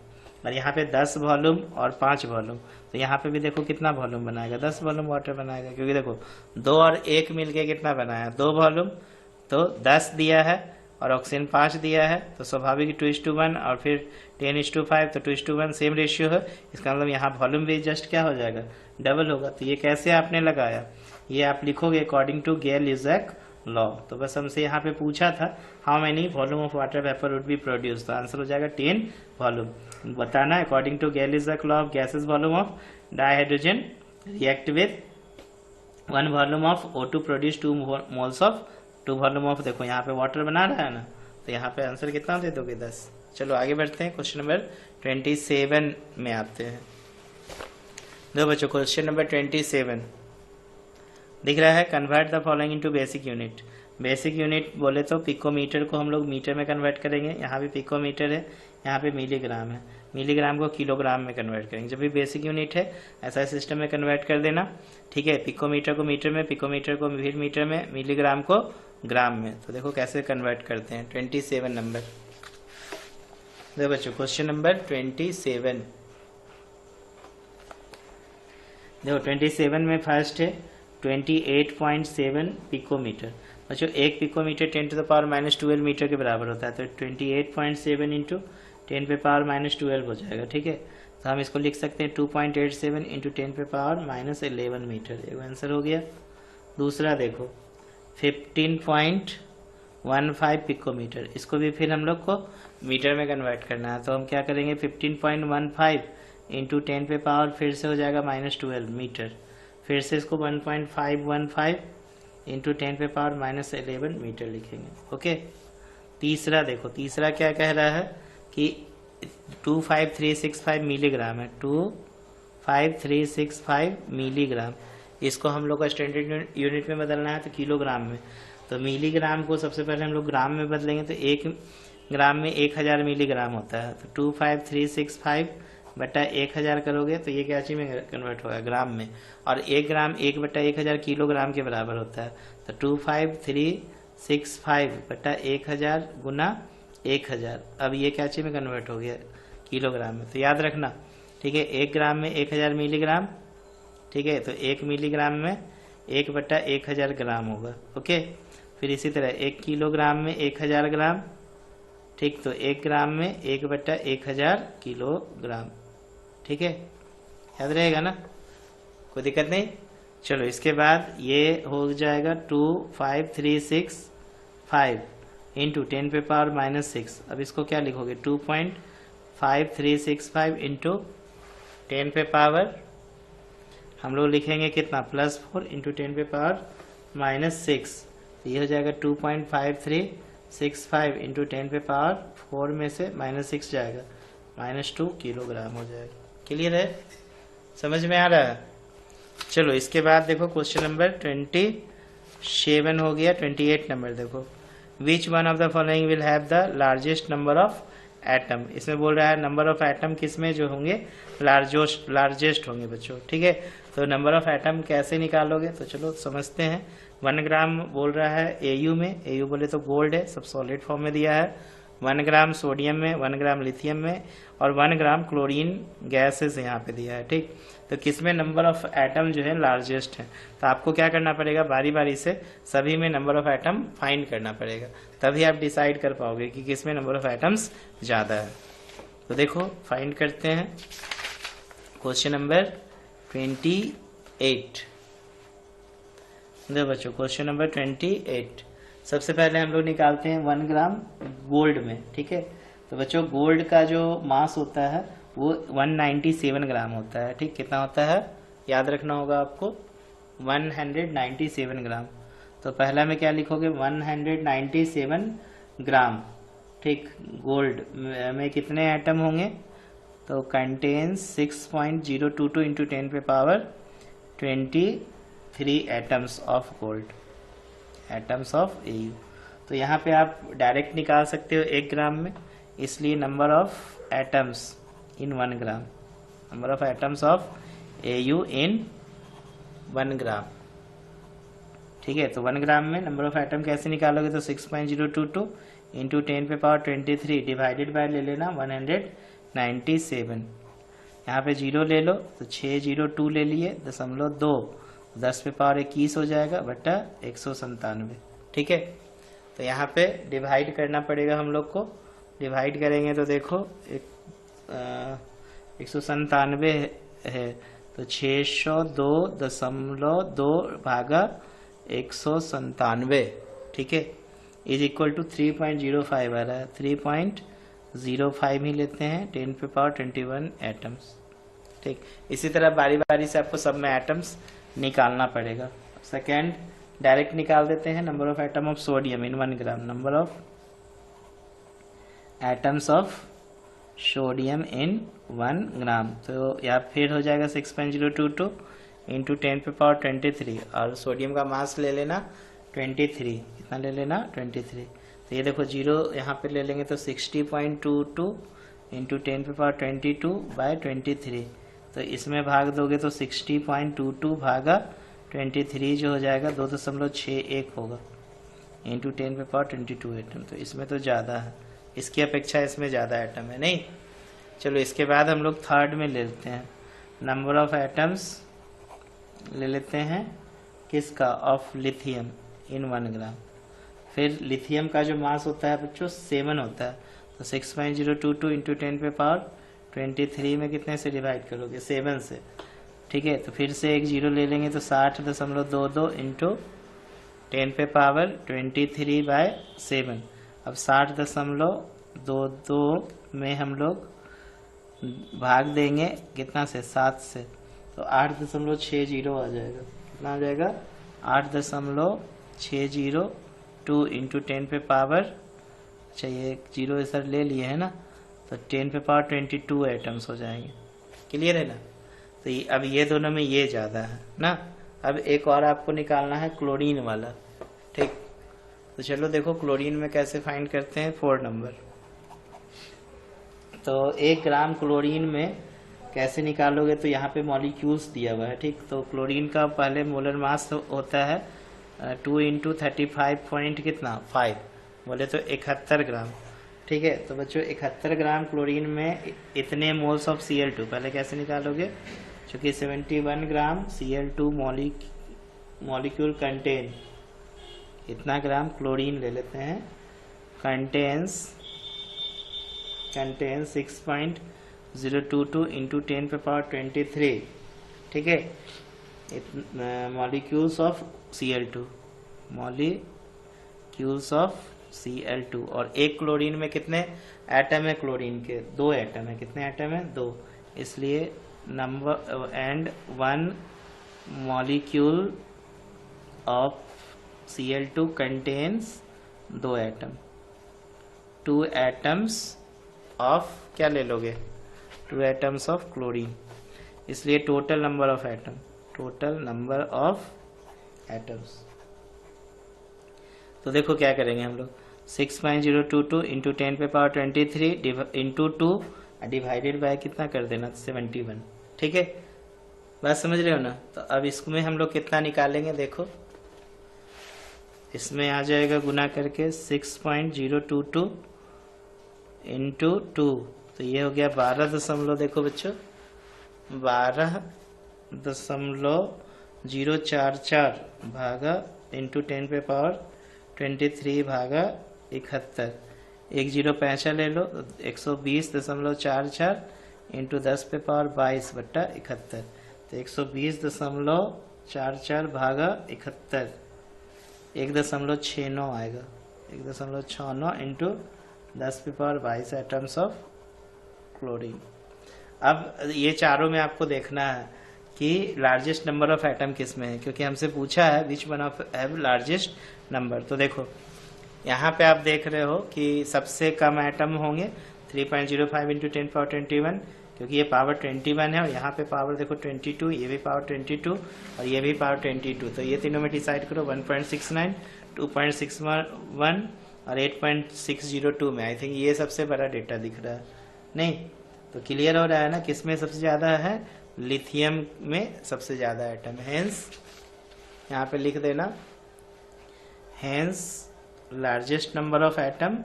Speaker 1: और यहाँ पे 10 वॉल्यूम और 5 वॉल्यूम, तो यहाँ पे भी देखो कितना वॉल्यूम बनाएगा, 10 वॉल्यूम वाटर बनाएगा, क्योंकि देखो 2 और 1 मिलके कितना बनाया, 2 वॉल्यूम, तो 10 दिया है और ऑक्सीजन 5 दिया है, तो स्वाभाविक 2:1 और फिर 10:5, तो 2:1 सेम रेशियो है। इसका मतलब यहाँ वॉल्यूम भी जस्ट क्या हो जाएगा, डबल होगा। तो ये कैसे आपने लगाया, ये आप लिखोगे अकॉर्डिंग टू गैल-ल्यूजैक लॉ। तो बस हमसे यहाँ पे पूछा था how many volume of water vapour would be produce, तो आंसर हो जाएगा 10 वॉल्यूम। बताना according to Gay Lussac law of gases volume of dihydrogen react with 1 volume of O2 produce 2 moles of 2 volume of, देखो यहाँ पे वाटर बना रहा है ना, तो यहाँ पे आंसर कितना दे दोगे, 10। चलो आगे बढ़ते हैं, क्वेश्चन नंबर 27 में आते हैं। देखो बच्चों क्वेश्चन नंबर 27 दिख रहा है, convert the following into basic unit. Basic unit बोले तो पिकोमीटर को हम लोग मीटर में कन्वर्ट करेंगे, यहाँ भी पिकोमीटर है, यहाँ पे मिलीग्राम है, मिलीग्राम को किलोग्राम में कन्वर्ट करेंगे। जब भी बेसिक यूनिट है ऐसा सिस्टम में कन्वर्ट कर देना। ठीक है, पिकोमीटर को मीटर में, पिकोमीटर को फिर मीटर में, मिलीग्राम को ग्राम में। तो देखो कैसे कन्वर्ट करते हैं। 27 नंबर, देखो बच्चों क्वेश्चन नंबर 27, देखो 27 में फर्स्ट है 28.7 पिकोमीटर। बच्चों 1 पिकोमीटर 10⁻⁻12 मीटर के बराबर होता है, तो 28.7 इंटू 10⁻⁻12 हो जाएगा। ठीक है, तो हम इसको लिख सकते हैं 2.87 इंटू 10⁻⁻11 मीटर, एक आंसर हो गया। दूसरा देखो 15.15 पिकोमीटर, इसको भी फिर हम लोग को मीटर में कन्वर्ट करना है, तो हम क्या करेंगे 15.15 इंटू 10⁻, फिर से हो जाएगा -12 मीटर, फिर से इसको 1.515 इंटू 10⁻⁻11 मीटर लिखेंगे। ओके, तीसरा देखो, तीसरा क्या कह रहा है कि 25365 मिलीग्राम है, 25365 मिलीग्राम। इसको हम लोग का स्टैंडर्ड यूनिट में बदलना है तो किलोग्राम में, तो मिलीग्राम को सबसे पहले हम लोग ग्राम में बदलेंगे तो 1 ग्राम में 1000 मिलीग्राम होता है। तो 25365 बटा 1000 करोगे तो ये क्या चीज में कन्वर्ट होगा, ग्राम में, और 1 ग्राम 1/1000 किलोग्राम के बराबर होता है। तो 25365 बटा 1000 गुना 1000, अब ये क्या चीज में कन्वर्ट हो गया, किलोग्राम में। तो याद रखना, ठीक है, 1 ग्राम में 1000 मिलीग्राम, ठीक है, तो 1 मिलीग्राम में 1/1000 ग्राम होगा। ओके, फिर इसी तरह 1 किलोग्राम में 1000 ग्राम, ठीक, तो 1 ग्राम में 1/1000 किलोग्राम, ठीक है, याद रहेगा ना, कोई दिक्कत नहीं। चलो इसके बाद ये हो जाएगा 25365 इंटू 10⁻⁻6। अब इसको क्या लिखोगे, 2.5365 इंटू 10⁻, हम लोग लिखेंगे कितना, +4 इंटू 10⁻⁻6। तो ये हो जाएगा 2.5365 इंटू 10⁻4 में से -6 जाएगा, -2 किलोग्राम हो जाएगा। क्लियर है, समझ में आ रहा है। चलो इसके बाद देखो क्वेश्चन नंबर 27 हो गया। 28 नंबर देखो, which one of the following will have the largest number of atom. इसमें बोल रहा है नंबर ऑफ एटम किसमें जो होंगे, लार्जेस्ट होंगे बच्चों, ठीक है। तो नंबर ऑफ एटम कैसे निकालोगे, तो चलो समझते हैं। 1 ग्राम बोल रहा है एयू में, एयू बोले तो गोल्ड है, सब सॉलिड फॉर्म में दिया है। 1 ग्राम सोडियम में, 1 ग्राम लिथियम में, और 1 ग्राम क्लोरीन गैसेस यहाँ पे दिया है, ठीक। तो किसमें नंबर ऑफ एटम जो है लार्जेस्ट है, तो आपको क्या करना पड़ेगा, बारी बारी से सभी में नंबर ऑफ एटम फाइंड करना पड़ेगा, तभी आप डिसाइड कर पाओगे कि किसमें नंबर ऑफ एटम्स ज़्यादा है। तो देखो फाइंड करते हैं क्वेश्चन नंबर 28। देखो बच्चों क्वेश्चन नंबर 28, सबसे पहले हम लोग निकालते हैं 1 ग्राम गोल्ड में, ठीक है। तो बच्चों गोल्ड का जो मास होता है वो 197 ग्राम होता है, ठीक। कितना होता है याद रखना होगा आपको, 197 ग्राम। तो पहला में क्या लिखोगे, 197 ग्राम, ठीक। गोल्ड में कितने एटम होंगे, तो contains 6.022 into 10⁻23 atoms of gold, atoms of AU. तो यहाँ पे आप डायरेक्ट निकाल सकते हो 1 ग्राम में, इसलिए number of atoms in 1 gram, number of atoms of AU in 1 gram, ठीक है। तो 1 ग्राम में नंबर ऑफ एटम कैसे निकालोगे, तो 6.022 इंटू 10⁻23 डिवाइडेड बाय ले लेना 197, यहाँ पे 0 ले लो तो 602 ले लिए, 0.2, 10⁻21 हो जाएगा बटा 197, ठीक है। तो यहाँ पे डिवाइड करना पड़ेगा हम लोग को, डिवाइड करेंगे तो देखो 197 है, तो 602.2 भागा 197, ठीक है, इज इक्वल टू 3.05 आ रहा है, 3.05 ही लेते हैं 10⁻21 एटम्स, ठीक। इसी तरह बारी बारी से आपको सब में एटम्स निकालना पड़ेगा। सेकेंड डायरेक्ट निकाल देते हैं, number of atom of sodium in 1 gram, number of atoms of sodium इन 1 ग्राम, तो यहाँ फिर हो जाएगा 6.022 इंटू 10⁻23, और सोडियम का मास ले लेना 23, कितना ले लेना 23। तो ये देखो 0 यहाँ पे ले लेंगे तो 60.22 इंटू 10⁻22 बाय 23, तो इसमें भाग दोगे तो 60.22 भागा 23 जो हो जाएगा 2.61 होगा इंटू 10⁻22 एटम। तो इसमें तो ज़्यादा है, इसकी अपेक्षा इसमें ज़्यादा एटम है, नहीं। चलो इसके बाद हम लोग थर्ड में ले लेते हैं, नंबर ऑफ एटम्स ले लेते हैं किसका, ऑफ लिथियम इन 1 ग्राम। फिर लिथियम का जो मास होता है बच्चों 7 होता है, तो 6.022 इंटू 10⁻23 में कितने से डिवाइड करोगे, 7 से, ठीक है। तो फिर से एक 0 ले लेंगे तो 60.22 इंटू 10⁻23 बाय 7। अब 60.22 में हम लोग भाग देंगे कितना से, 7 से, तो 8.60 आ जाएगा, कितना आ जाएगा 8.60 602 इंटू 10 पे पावर, अच्छा ये जीरो सर ले लिए है ना, तो 10 पे पावर 22 एटम्स हो जाएंगे। क्लियर है ना। तो अब ये दोनों में ये ज़्यादा है ना। अब एक और आपको निकालना है क्लोरीन वाला, ठीक। तो चलो देखो क्लोरीन में कैसे फाइंड करते हैं। 4 नंबर, तो 1 ग्राम क्लोरीन में कैसे निकालोगे, तो यहाँ पे मॉलिक्यूल्स दिया हुआ है, ठीक। तो क्लोरीन का पहले मोलर मास होता है 2 इंटू 35 पॉइंट कितना 5, बोले तो 71 ग्राम, ठीक है। तो बच्चों 71 ग्राम क्लोरीन में इतने मोल्स ऑफ Cl2 पहले कैसे निकालोगे, चूँकि 71 ग्राम Cl2 मॉलिक्यूल कंटेन, इतना ग्राम क्लोरीन ले लेते हैं, कंटेन्स 6.022 इंटू 10 पे पावर 23, ठीक है, molecules of Cl2, molecules of Cl2। और एक क्लोरीन में कितने एटम है, क्लोरीन के 2 एटम है, कितने एटम है 2, इसलिए number and 1 molecule of Cl2 contains 2 atom, 2 atoms of क्या ले लोगे, 2 एटम्स ऑफ क्लोरीन, इसलिए total number of atom, total number of atoms. तो देखो क्या करेंगे हम लोग, 6.022 इंटू 10 पे पावर 23 इंटू 2 डिवाइडेड बाय कितना कर देना 71, ठीक है, बात समझ रहे हो ना। तो अब इसमें हम लोग कितना निकालेंगे, देखो इसमें आ जाएगा गुना करके 6.022 इंटू 2, तो ये हो गया 12 देखो बच्चों 12.044 भागा इंटू 10 पे पावर 23 भागा 71, 1 0 पैंसा ले लो, 120.44 इंटू 10 पे पावर 22 बट्टा 71, तो 120.44 भागा 71 1.69 आएगा, 1.69 इंटू 10 पे पावर 22 एटम्स ऑफ क्लोरीन। अब ये चारों में आपको देखना है कि लार्जेस्ट नंबर ऑफ एटम किस में है, क्योंकि हमसे पूछा है which one of have largest number. तो देखो यहाँ पे आप देख रहे हो कि सबसे कम एटम होंगे 3.05 इंटू 10 पावर 21, क्योंकि ये पावर 21 है और यहाँ पे पावर देखो 22, ये भी पावर 22 और ये भी पावर 22, तो ये तीनों में डिसाइड करो 1.69, 2.61 और 8.602 में। आई थिंक ये सबसे बड़ा डेटा दिख रहा है, नहीं तो क्लियर हो रहा है ना किस में सबसे ज़्यादा है, लिथियम में सबसे ज़्यादा एटम। हेंस यहाँ पे लिख देना, hence largest number of atom,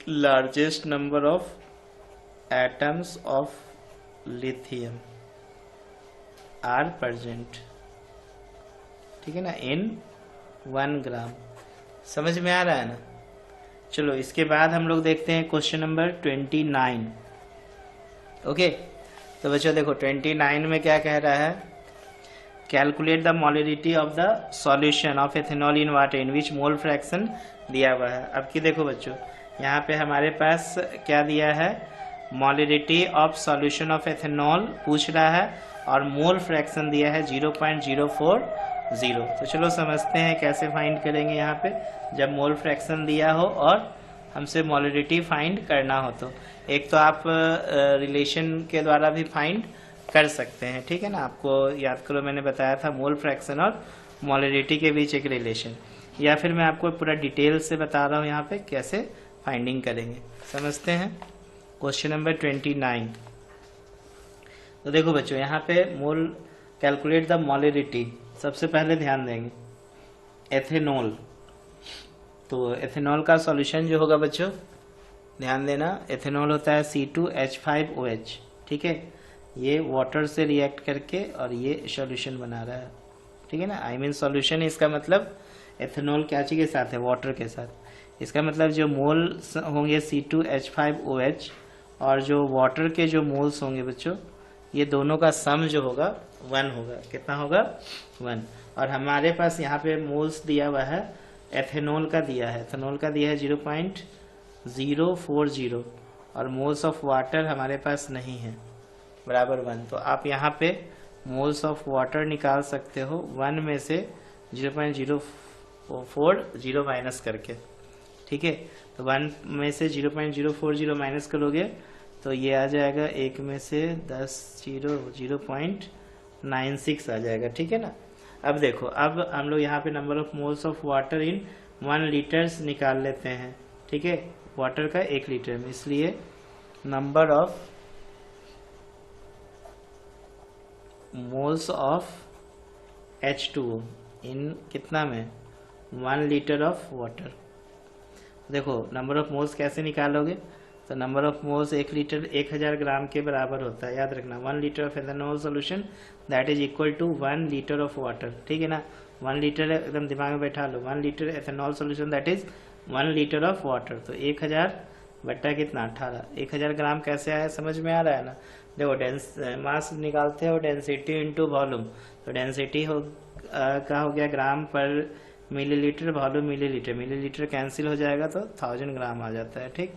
Speaker 1: largest number of atoms of lithium are present, ठीक है ना, इन 1 ग्राम। समझ में आ रहा है ना। चलो इसके बाद हम लोग देखते हैं क्वेश्चन नंबर 29। ओके, तो बच्चों देखो 29 में क्या कह रहा है, calculate the molarity of the solution of ethanol in water in which mole fraction दिया हुआ है। अब की देखो बच्चों यहाँ पे हमारे पास क्या दिया है, molarity of solution of ethanol पूछ रहा है और मोल फ्रैक्शन दिया है 0.040। तो चलो समझते हैं कैसे फाइंड करेंगे यहाँ पे, जब मोल फ्रैक्शन दिया हो और हमसे मोलरिटी फाइंड करना हो। तो एक तो आप रिलेशन के द्वारा भी फाइंड कर सकते हैं, ठीक है ना। आपको याद करो मैंने बताया था मोल फ्रैक्शन और मोलरिटी के बीच एक रिलेशन, या फिर मैं आपको पूरा डिटेल से बता रहा हूँ यहाँ पे कैसे फाइंडिंग करेंगे। समझते हैं क्वेश्चन नंबर 29। तो देखो बच्चों यहाँ पे मोल कैलकुलेट द मोलरिटी, सबसे पहले ध्यान देंगे एथेनॉल। तो एथेनॉल का सॉल्यूशन जो होगा बच्चों ध्यान देना, एथेनॉल होता है C2H5OH, ठीक है, ये वाटर से रिएक्ट करके और ये सॉल्यूशन बना रहा है, ठीक है ना। आई मीन सॉल्यूशन, इसका मतलब एथेनॉल क्या चीज़ के साथ है, वाटर के साथ। इसका मतलब जो मोल होंगे C2H5OH और जो वाटर के जो मोल्स होंगे बच्चों, ये दोनों का सम जो होगा 1 होगा। कितना होगा 1। और हमारे पास यहाँ पे मोल्स दिया हुआ है, एथेनॉल का दिया है, एथेनॉल का दिया है 0.040 और मोल्स ऑफ वाटर हमारे पास नहीं है, बराबर 1। तो आप यहाँ पे मोल्स ऑफ वाटर निकाल सकते हो, 1 में से 0.040 माइनस करके, ठीक है। तो 1 में से 0.040 माइनस करोगे तो ये आ जाएगा, 1 में से 10 0.96 आ जाएगा, ठीक है ना। अब देखो, अब हम लोग यहाँ पे number of moles of water in 1 litres निकाल लेते हैं, ठीक है, वाटर का 1 लीटर में। इसलिए number of moles of H2O in कितना में 1 लीटर ऑफ वाटर। देखो नंबर ऑफ मोल्स कैसे निकालोगे, तो number of moles 1 litre 1000 gram के बराबर होता है, याद रखना। 1 litre of ethanol solution that is equal to 1 litre of water, ठीक है ना। 1 लीटर एकदम दिमाग में बैठा लो, 1 litre ethanol solution that is 1 litre of water. तो 1000 बट्टा कितना 18, 1000 ग्राम कैसे आया, समझ में आ रहा है ना। देखो मास निकालते हो डेंसिटी इंटू वॉल्यूम, तो डेंसिटी का हो गया ग्राम पर millilitre, volume millilitre, millilitre cancel हो जाएगा तो 1000 ग्राम आ जाता है, ठीक,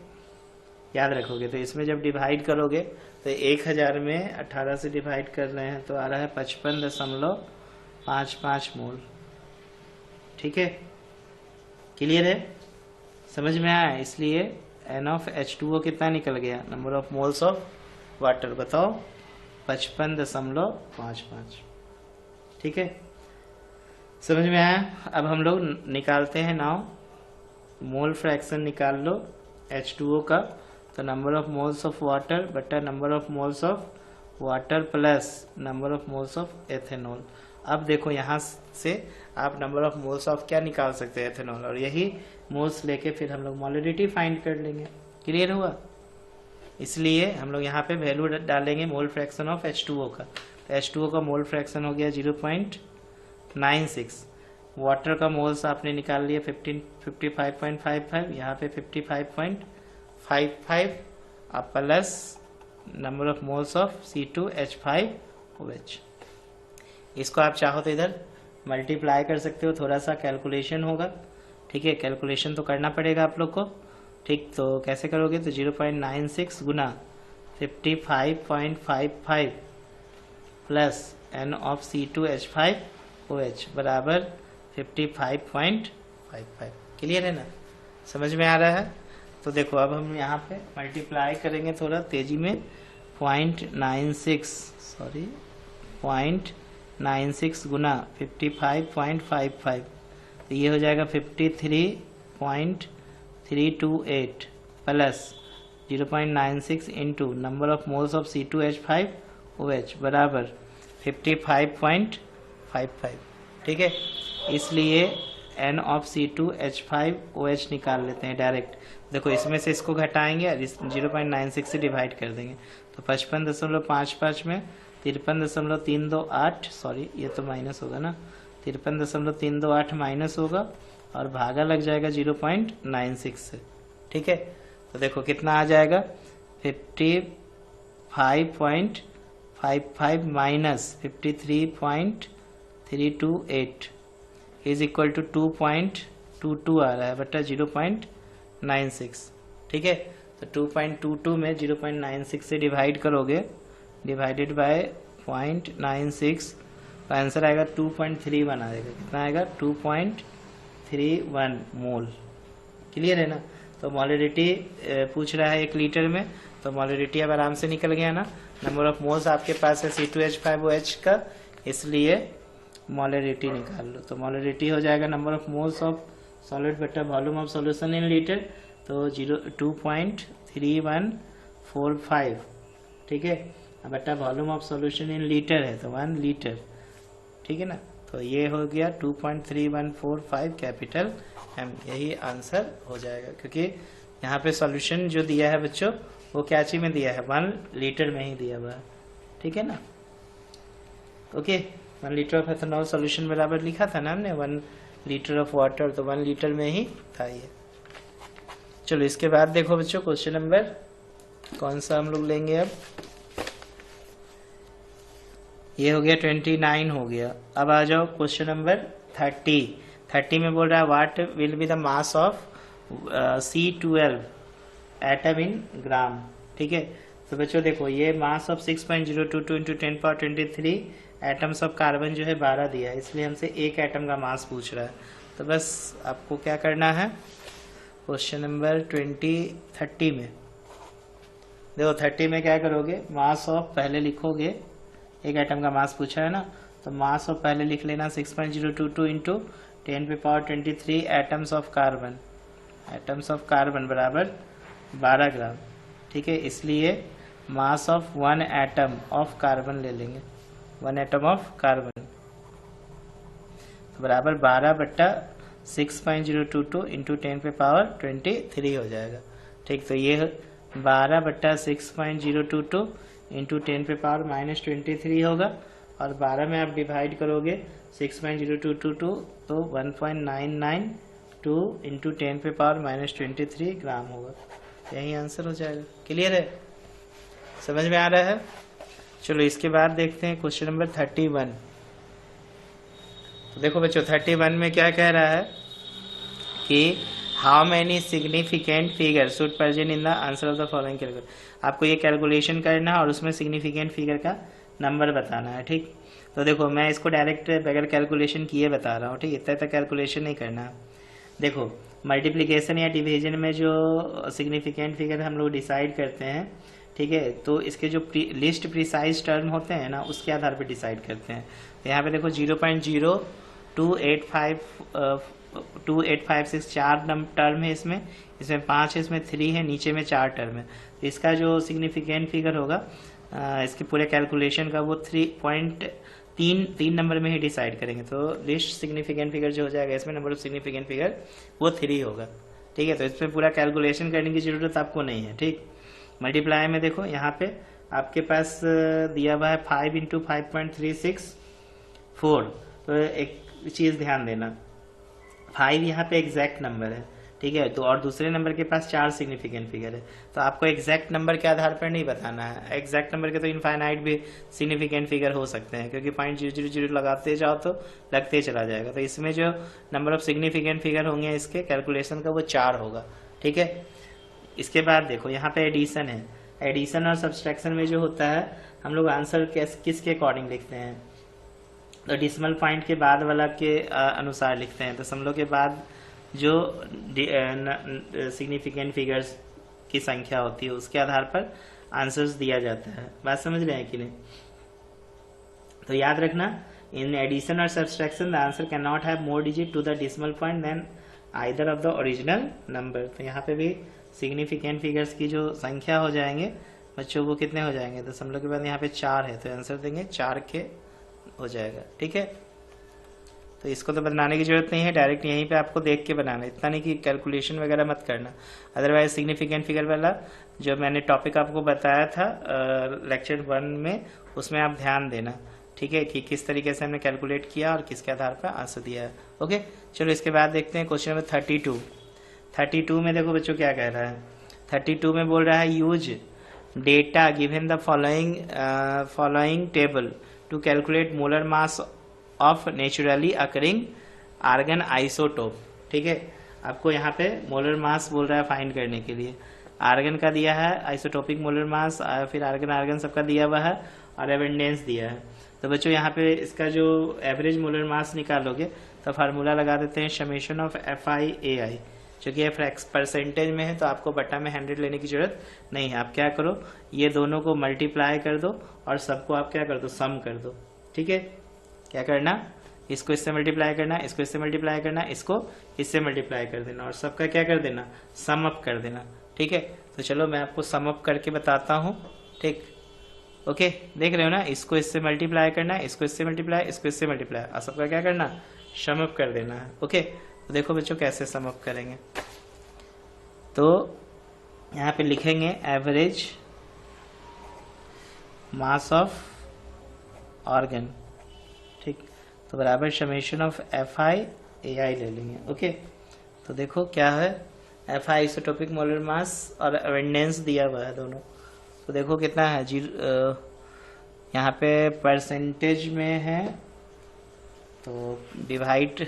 Speaker 1: याद रखोगे। तो इसमें जब डिवाइड करोगे तो 1000 में 18 से डिवाइड कर रहे हैं तो आ रहा है 55.55 मोल, ठीक है, क्लियर है, समझ में आया। इसलिए N ऑफ H2O कितना निकल गया, number of moles of water बताओ 55.55, ठीक है, समझ में आया। अब हम लोग निकालते हैं नाउ मोल फ्रैक्शन, निकाल लो H2O का। तो number of moles of water बटा number of moles of water plus number of moles of ethanol. अब देखो यहाँ से आप नंबर ऑफ मोल्स ऑफ क्या निकाल सकते हैं, एथेनॉल, और यही मोल्स लेके फिर हम लोग मोलिडिटी फाइंड कर लेंगे, क्लियर हुआ। इसलिए हम लोग यहाँ पे वैल्यू डालेंगे मोल फ्रैक्शन ऑफ H2O का। तो H2O का मोल फ्रैक्शन हो गया 0.96, वाटर का मोल्स आपने निकाल लिया 55.55, यहाँ पे 55.55 अब plus number of moles of C2H5OH। इसको आप चाहो तो इधर मल्टीप्लाई कर सकते हो, थोड़ा सा कैलकुलेशन होगा, ठीक है, कैलकुलेशन तो करना पड़ेगा आप लोग को, ठीक। तो कैसे करोगे, तो 0.96 गुना 55.55 प्लस N ऑफ C2H5OH बराबर 55.55, क्लियर है ना, समझ में आ रहा है। तो देखो अब हम यहाँ पे मल्टीप्लाई करेंगे थोड़ा तेजी में, 0.96 गुना 55.55, तो ये हो जाएगा 53.328 plus 0.96 into number of moles of C2H5OH बराबर 55.55, ठीक है। इसलिए N ऑफ C2H5OH निकाल लेते हैं डायरेक्ट। देखो इसमें से इसको घटाएंगे और 0.96 से डिवाइड कर देंगे, तो 55.55 में 53.328, सॉरी ये तो माइनस होगा ना, 53.328 माइनस होगा और भागा लग जाएगा 0.96 से, ठीक है। तो देखो कितना आ जाएगा 55.55 माइनस 53.328 इज इक्वल टू 2.22 आ रहा है बटा 0.96, ठीक है। तो 2.22 में 0.96 से डिवाइड करोगे, डिवाइडेड बाय 0.96, तो आंसर आएगा 2.31 आएगा, कितना आएगा 2.31 मोल, क्लियर है ना। तो मोलिडिटी पूछ रहा है 1 लीटर में, तो मोलिडिटी अब आराम से निकल गया ना। नंबर ऑफ मोल्स आपके पास है C2H5OH का, इसलिए मोलिडिटी निकाल लो। तो मोलिडिटी हो जाएगा number of moles of solid बटा volume of solution in litre, तो 2.3145, ठीक है, बटा volume of solution in litre है तो 1 लीटर, ठीक है ना। तो ये हो गया 2.3145 कैपिटल M, यही आंसर हो जाएगा, क्योंकि यहाँ पे सॉल्यूशन जो दिया है बच्चों वो क्या चीज में दिया है, 1 लीटर में ही दिया हुआ है, ठीक है ना। Okay, 1 litre of ethanol solution बराबर लिखा था ना हमने 1 लीटर ऑफ वाटर, तो 1 लीटर में ही था ये। चलो इसके बाद देखो बच्चों क्वेश्चन नंबर कौन सा हम लोग लेंगे, अब ये हो गया 29 हो गया। अब आ जाओ क्वेश्चन नंबर 30 में बोल रहा है what will be the mass of C12 atom in gram, ठीक है। तो बच्चों देखो ये mass of 6.022 × 10⁻23 atoms of carbon जो है 12 दिया है, इसलिए हमसे एक एटम का मास पूछ रहा है। तो बस आपको क्या करना है, क्वेश्चन नंबर 30 में देखो 30 में क्या करोगे, मास ऑफ पहले लिखोगे, एक एटम का मास पूछा है ना, तो मास ऑफ पहले लिख लेना 6.022 into 10⁻23 atoms of carbon, atoms of carbon बराबर 12 ग्राम। ठीक है, इसलिए mass of 1 atom of carbon ले लेंगे, 1 एटम ऑफ कार्बन तो बराबर 12/6.022 इंटू 10⁻23 हो जाएगा। ठीक, तो ये 12/6.022 इंटू 10⁻23 होगा, और 12 में आप डिवाइड करोगे 6.022 तो 1.992 इंटू 10⁻23 ग्राम होगा। यही आंसर हो जाएगा। क्लियर है, समझ में आ रहा है? चलो इसके बाद देखते हैं क्वेश्चन नंबर 31। तो देखो बच्चों 31 में क्या कह रहा है कि how many significant figure should present in the answer of the following calculation. आपको ये कैलकुलेशन करना है और उसमें सिग्निफिकेंट फिगर का नंबर बताना है। ठीक, तो देखो मैं इसको डायरेक्ट बगैर कैलकुलेशन किए बता रहा हूँ। ठीक, इतना तक कैलकुलेशन नहीं करना है। देखो मल्टीप्लिकेशन या डिवीजन में जो सिग्निफिकेंट फिगर हम लोग डिसाइड करते हैं, ठीक है, तो इसके जो लिस्ट प्रिसाइज टर्म होते हैं ना, उसके आधार पर डिसाइड करते हैं। तो यहाँ पे देखो 0.02856 चार टर्म है, इसमें 5 है, इसमें 3 है, नीचे में 4 टर्म है। तो इसका जो सिग्निफिकेंट फिगर होगा इसके पूरे कैलकुलेशन का वो 3 नंबर में ही डिसाइड करेंगे। तो लिस्ट सिग्निफिकेंट फिगर जो हो जाएगा, इसमें नंबर ऑफ सिग्निफिकेंट फिगर वो 3 होगा। ठीक है, तो इसमें पूरा कैलकुलेशन करने की जरूरत आपको नहीं है। ठीक, मल्टीप्लाई में देखो यहाँ पे आपके पास दिया हुआ है 5 इंटू 5.36 4। तो एक चीज ध्यान देना, 5 यहाँ पे एग्जैक्ट नंबर है। ठीक है, तो और दूसरे नंबर के पास 4 सिग्निफिकेंट फिगर है। तो आपको एग्जैक्ट नंबर के आधार पर नहीं बताना है, एग्जैक्ट नंबर के तो इनफाइनाइट भी सिग्निफिकेंट फिगर हो सकते हैं, क्योंकि 0.000 लगाते जाओ तो लगते चला जाएगा। तो इसमें जो नंबर ऑफ सिग्निफिकेंट फिगर होंगे इसके कैलकुलेशन का वो 4 होगा। ठीक है, इसके बाद देखो यहाँ पे एडिशन है। एडिशन और सब्सट्रैक्शन में जो होता है हम लोग आंसर किसके अकॉर्डिंग लिखते हैं, तो डिसिमल पॉइंट के बाद वाला के अनुसार लिखते हैं। तो समझो के बाद जो सिग्निफिकेंट फिगर्स की संख्या होती है उसके आधार पर आंसर्स दिया जाता है। बात समझ रहे हैं कि नहीं? तो याद रखना, इन एडिशन और subtraction the answer can not have more digit to the decimal point than either of the original number. तो यहाँ पे भी सिग्निफिकेंट फिगर्स की जो संख्या हो जाएंगे बच्चों वो कितने हो जाएंगे, तो समझो के बाद यहाँ पे 4 है, तो आंसर देंगे 4 के हो जाएगा। ठीक है, तो इसको तो बनाने की जरूरत नहीं है, डायरेक्ट यहीं पे आपको देख के बनाना है, इतना नहीं कि कैलकुलेशन वगैरह मत करना। अदरवाइज सिग्निफिकेंट फिगर वाला जो मैंने टॉपिक आपको बताया था लेक्चर 1 में, उसमें आप ध्यान देना। ठीक है, कि किस तरीके से हमने कैलकुलेट किया और किसके आधार पर आंसर दिया है। ओके, चलो इसके बाद देखते हैं क्वेश्चन नंबर 32 में देखो बच्चों क्या कह रहा है। 32 में बोल रहा है use data given the following table to calculate molar mass of naturally occurring argon isotope. ठीक है, आपको यहाँ पे मोलर मास बोल रहा है फाइंड करने के लिए। आर्गन का दिया है, आइसोटोपिक मोलर मास, फिर आर्गन सबका दिया हुआ है और एवेंडेंस दिया है। तो बच्चों यहाँ पे इसका जो एवरेज मोलर मास निकालोगे तो फार्मूला लगा देते हैं समेशन ऑफ FI/AI, जो कि परसेंटेज में है, तो आपको बटा में 100 लेने की जरूरत नहीं है। आप क्या करो, ये दोनों को मल्टीप्लाई कर दो और सबको आप क्या कर दो, सम कर दो। ठीक है, क्या करना, इसको इससे मल्टीप्लाई करना, इसको इससे मल्टीप्लाई करना, इसको इससे मल्टीप्लाई कर देना और सबका क्या कर देना, सम अप कर देना। ठीक है, तो चलो मैं आपको सम अप करके बताता हूँ। ठीक, ओके, देख रहे हो ना, इसको इससे मल्टीप्लाई करना, इसको इससे मल्टीप्लाई, इसको इससे मल्टीप्लाई, और सबका क्या करना, सम अप कर देना है। ओके, तो देखो बच्चों कैसे सम अप करेंगे। तो यहाँ पे लिखेंगे एवरेज मास ऑफ ऑर्गन। ठीक, तो बराबर समेशन ऑफ FI/AI ले लेंगे। ओके, तो देखो क्या है, FI आइसोटोपिक मोलर मास और एवेंडेंस दिया हुआ है दोनों। तो देखो कितना है, यहाँ पे परसेंटेज में है तो डिवाइड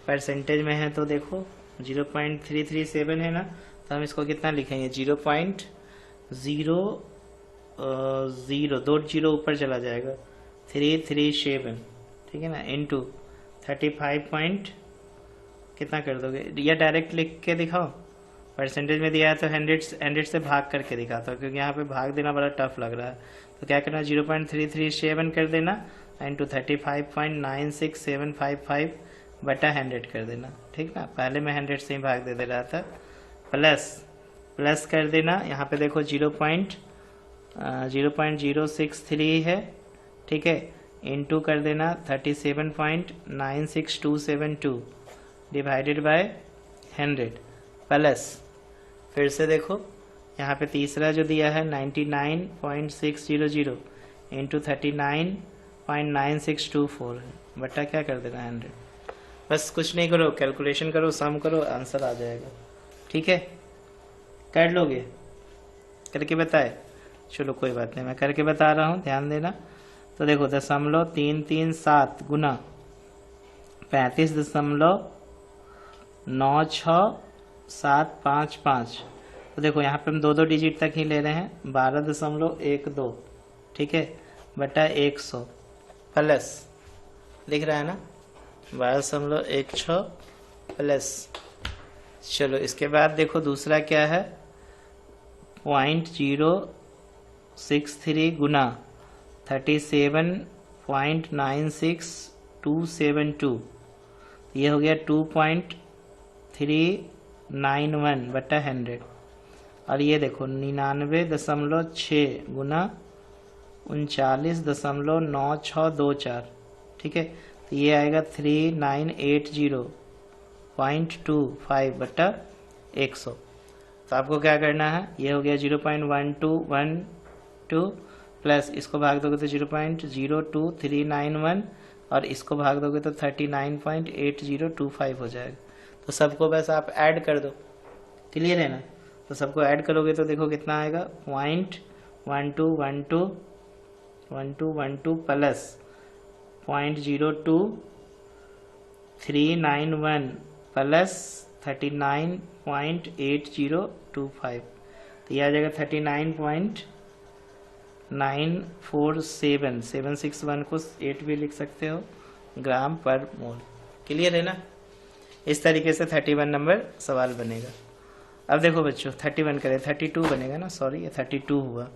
Speaker 1: परसेंटेज में है, तो देखो 0.337 है ना, तो हम इसको कितना लिखेंगे, 0.00, 2 जीरो ऊपर चला जाएगा 337, ठीक है ना, इंटू 35 पॉइंट कितना कर दोगे, या डायरेक्ट लिख के दिखाओ, परसेंटेज में दिया है तो 100 से भाग करके दिखाता हूँ, क्योंकि यहाँ पे भाग देना बड़ा टफ लग रहा है। तो क्या करना, 0.337 कर देना इंटू 35.96755 बटा 100 कर देना, ठीक ना। पहले मैं 100 से ही भाग दे रहा था। प्लस कर देना, यहाँ पे देखो 0.063 है, ठीक है, इंटू कर देना 37.96272 डिवाइडेड बाय 100 प्लस, फिर से देखो यहाँ पे तीसरा जो दिया है 99.600 इंटू 39.9624 है, बटा क्या कर देना 100। बस कुछ नहीं करो, कैलकुलेशन करो, सम करो, आंसर आ जाएगा, ठीक है। कर लोगे, करके बताए, चलो कोई बात नहीं, मैं करके बता रहा हूँ, ध्यान देना। तो देखो 0.337 गुना 35.96755, तो देखो यहाँ पे हम 2 डिजिट तक ही ले रहे हैं, 12.12, ठीक है, बटा 100 प्लस, दिख रहा है ना, 12.16 प्लस। चलो इसके बाद देखो दूसरा क्या है, 0.063 गुना 37.96272, ये हो गया 2.391 बटा 100। और ये देखो 99.6 गुना 39.9624, ठीक है, तो ये आएगा 3980.25 बटा 100। तो आपको क्या करना है, ये हो गया 0.1212 प्लस इसको भाग दोगे तो 0.02391 और इसको भाग दोगे तो 39.8025 हो जाएगा। तो सबको बस आप ऐड कर दो, क्लियर है ना। तो सबको ऐड करोगे तो देखो कितना आएगा, 0.1212 प्लस 0.02391 प्लस 39.8025, तो यह आ जाएगा 39.947761 को 8 भी लिख सकते हो ग्राम पर मोल, क्लियर है ना। इस तरीके से 31 नंबर सवाल बनेगा। अब देखो बच्चों 31 करें, 32 बनेगा ना, सॉरी ये 32 हुआ।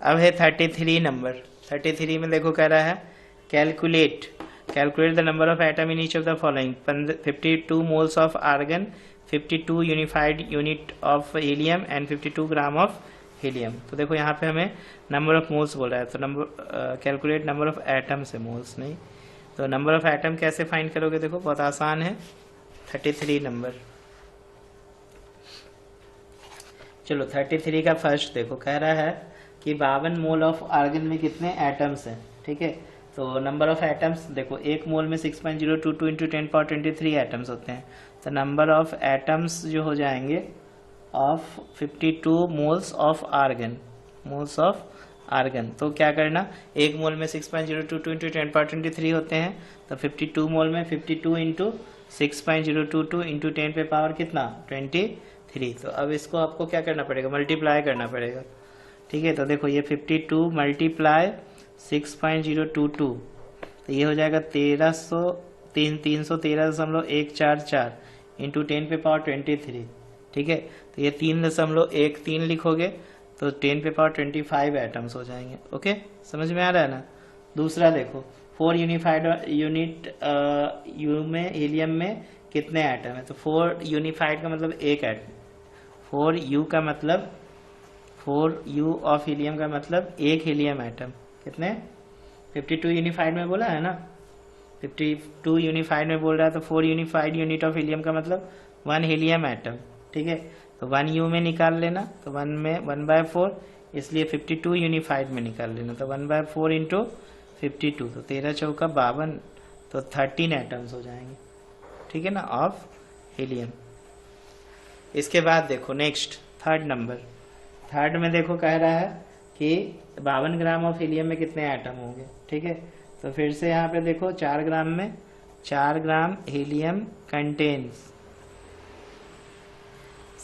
Speaker 1: अब है 33 नंबर। 33 में देखो कह रहा है calculate the number of atom in each of the following, 52 moles of argon, 52 unified unit of helium and 52 gram of helium. तो देखो यहाँ पे हमें नंबर ऑफ मोल्स बोल रहा है, तो number calculate number of atom से, मोल्स नहीं। तो नंबर ऑफ एटम कैसे फाइंड करोगे, देखो बहुत आसान है। 33 नंबर, चलो 33 का फर्स्ट देखो कह रहा है कि 52 मोल ऑफ आर्गन में कितने एटम्स हैं, ठीक है। तो नंबर ऑफ एटम्स देखो, एक मोल में 6.022 इंटू 10⁻23 एटम्स होते हैं। तो नंबर ऑफ एटम्स जो हो जाएंगे ऑफ 52 मोल्स ऑफ आर्गन, तो क्या करना, एक मोल में 6.022 इंटू 10⁻23 होते हैं, तो 52 मोल में 52 इंटू 6.022 इंटू 10 पे पावर कितना 23। तो अब इसको आपको क्या करना पड़ेगा, मल्टीप्लाई करना पड़ेगा, ठीक है। तो देखो ये 52 मल्टीप्लाई 6.022, तो ये हो जाएगा 313.144 इंटू 10 पे पावर 23, ठीक है। तो ये 3.13 लिखोगे तो 10 पे पावर 25 एटम्स हो जाएंगे। ओके, समझ में आ रहा है ना। दूसरा देखो 4 यूनिफाइड यूनिट यू में हीलियम में कितने एटम है, तो 4 यूनिफाइड का मतलब एक एटम, 4 यू का मतलब 4 यू ऑफ हीलियम का मतलब एक हीलियम एटम, कितने 52 यूनिफाइड में बोला है ना, 52 यूनिफाइड में बोल रहा है, तो 4 यूनिफाइड यूनिट ऑफ हीलियम का मतलब 1 हीलियम एटम, ठीक है। तो 1 यू में निकाल लेना, तो 1 में 1/4, इसलिए 52 यूनिफाइड में निकाल लेना, तो 1/4 इंटू 52, तो 13 चौका 52, तो 13 एटम्स हो जाएंगे, ठीक है ना, ऑफ हीलियम। इसके बाद देखो नेक्स्ट थर्ड नंबर, थर्ड में देखो कह रहा है कि 52 ग्राम ऑफ हीलियम में कितने एटम होंगे, ठीक है। तो फिर से यहाँ पे देखो 4 ग्राम में 4 ग्राम हीलियम कंटेन्स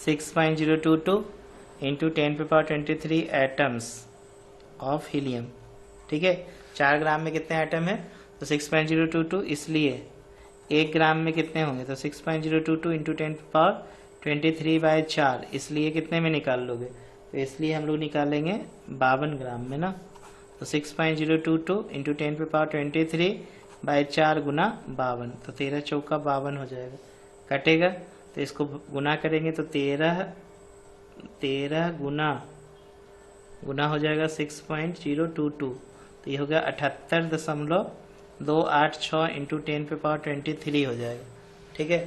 Speaker 1: 6.022 इंटू 10 पे पावर 23 एटम्स ऑफ हीलियम, ठीक है। 4 ग्राम में कितने एटम है, तो 6.022, इसलिए 1 ग्राम में कितने होंगे, तो 6.022 इंटू 10⁻23/4, इसलिए कितने में निकाल लोगे, तो इसलिए हम लोग निकालेंगे 52 ग्राम में ना। तो 6.022 इंटू 10⁻23/4 गुना 52, तो 13 चौका 52 हो जाएगा, कटेगा। तो इसको गुना करेंगे तो 13 गुना हो जाएगा 6.022, तो ये हो गया 78.286 इंटू 10⁻23 हो जाएगा, ठीक है।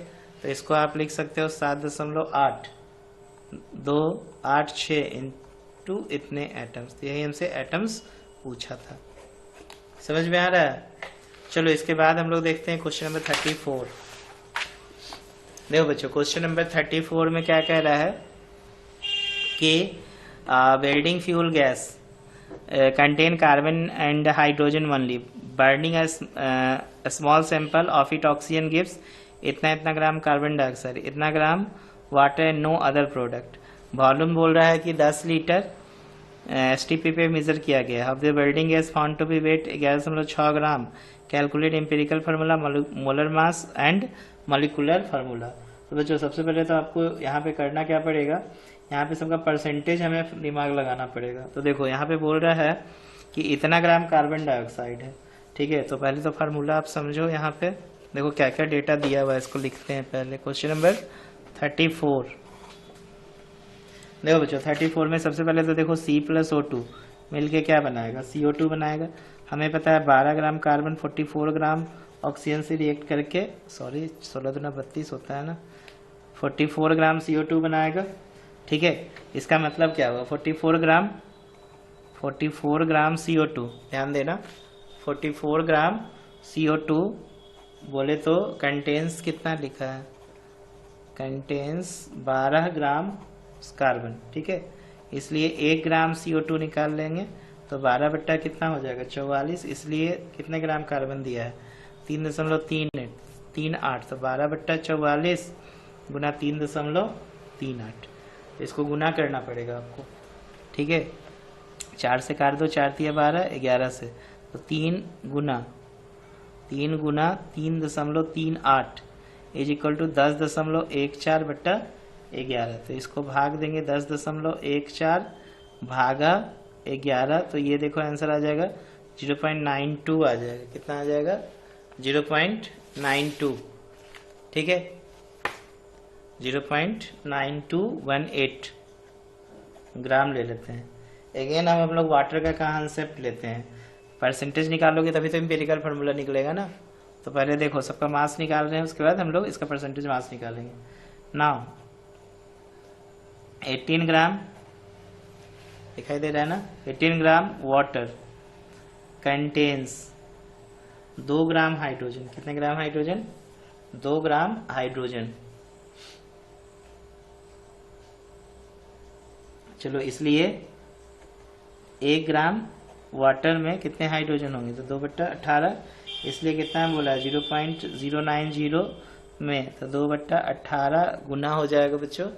Speaker 1: तो इसको आप लिख सकते हो 7.8286 इंटू इतने एटम्स। यही हमसे एटम्स पूछा था, समझ में आ रहा है। चलो इसके बाद हम लोग देखते हैं क्वेश्चन नंबर 34। देखो बच्चों, क्वेश्चन नंबर 34 में क्या कह रहा है कि welding fuel gas contain carbon and hydrogen only, burning a small sample of it oxygen gives इतना ग्राम कार्बन डाइऑक्साइड, इतना gram water and no other product. Volume बोल रहा है कि 10 लीटर STP पे मेजर किया गया। अब the welding gas found to be weight 11.6 gram. Calculate empirical formula, molar mass and molecular formula. तो बच्चों सबसे पहले तो आपको यहाँ पे करना क्या पड़ेगा, यहाँ पे सबका परसेंटेज हमें दिमाग लगाना पड़ेगा। तो देखो यहाँ पे बोल रहा है कि इतना ग्राम कार्बन डाइऑक्साइड है, ठीक है। तो पहले तो फार्मूला आप समझो, यहाँ पे देखो क्या क्या डेटा दिया हुआ है, इसको लिखते हैं पहले। क्वेश्चन नंबर 34 देखो बच्चों, 34 में सबसे पहले तो देखो C + O2 मिलके क्या बनाएगा, CO2 बनाएगा। हमें पता है 12 ग्राम कार्बन 44 ग्राम ऑक्सीजन से रिएक्ट करके, सॉरी 16 दूना 32 होता है ना, 44 ग्राम CO2 बनाएगा, ठीक है। इसका मतलब क्या हुआ, 44 ग्राम CO2, ध्यान देना 44 ग्राम CO2 बोले तो कंटेन्स कितना लिखा है, कंटेन्स 12 ग्राम कार्बन, ठीक है। इसलिए 1 ग्राम CO2 निकाल लेंगे तो 12 बट्टा कितना हो जाएगा 44, इसलिए कितने ग्राम कार्बन दिया है 3.38, तो 12 बट्टा 44 गुना 3.38, इसको गुना करना पड़ेगा आपको, ठीक है। 4 से काट दो, 4 तिया 12, 11 से, तो 3 गुना 3.38 इज इक्वल टू 10.14 बट्टा 11। तो इसको भाग देंगे 10.14 भागा 11, तो ये देखो आंसर आ जाएगा 0.92 आ जाएगा। कितना आ जाएगा 0.92, ठीक है, 0.9218 ग्राम ले लेते हैं। अगेन हम लोग वाटर का कॉन्सेप्ट लेते हैं, परसेंटेज निकालोगे तभी तो एम्पिरिकल फार्मूला निकलेगा ना। तो पहले देखो सबका मास निकाल रहे हैं, उसके बाद हम लोग इसका परसेंटेज मास निकालेंगे। नाउ 18 ग्राम दिखाई दे रहा है ना, 18 gram water contains 2 gram hydrogen. कितने ग्राम हाइड्रोजन, 2 ग्राम हाइड्रोजन। चलो इसलिए 1 ग्राम वाटर में कितने हाइड्रोजन होंगे, तो 2/18, इसलिए कितना बोला 0.090 में, तो 2/18 गुना हो जाएगा बच्चों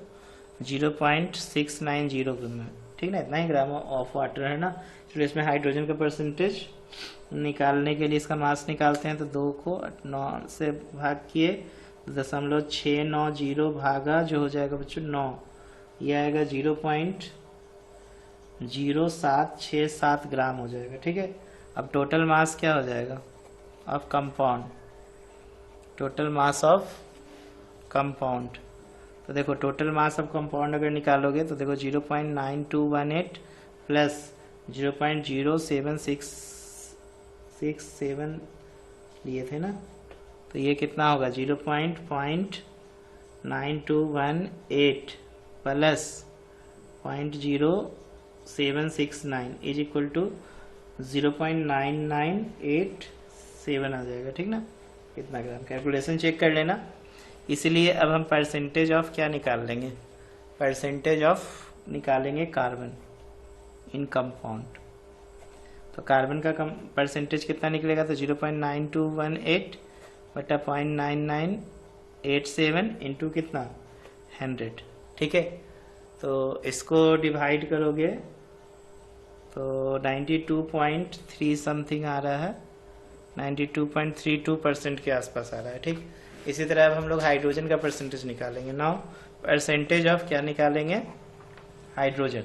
Speaker 1: 0.690 में, ठीक ना। इतना ही ग्राम ऑफ वाटर है ना। चलो इसमें हाइड्रोजन का परसेंटेज निकालने के लिए इसका मास निकालते हैं। तो 2 को 9 से भाग किए, 0.690 भागा जो हो जाएगा बच्चों 9, ये आएगा 0.0767 ग्राम हो जाएगा, ठीक है। अब टोटल मास क्या हो जाएगा of compound, total mass of compound. तो देखो टोटल मास ऑफ कंपाउंड अगर निकालोगे तो देखो 0.9218 प्लस 0.07667 लिए थे ना, तो ये कितना होगा 0.9218 प्लस 0.0769 इज इक्वल टू 0.9987 आ जाएगा, ठीक ना। कितना ग्राम, कैलकुलेशन चेक कर लेना। इसलिए अब हम परसेंटेज ऑफ क्या निकाल लेंगे, परसेंटेज ऑफ निकालेंगे कार्बन इन कंपाउंड। तो कार्बन का परसेंटेज कितना निकलेगा, तो 0.9218 बटा 0.9987 इंटू कितना 100, ठीक है। तो इसको डिवाइड करोगे तो 92.3 समथिंग आ रहा है, 92.32% के आसपास आ रहा है। ठीक, इसी तरह अब हम लोग हाइड्रोजन का परसेंटेज निकालेंगे। नाउ परसेंटेज ऑफ क्या निकालेंगे, हाइड्रोजन,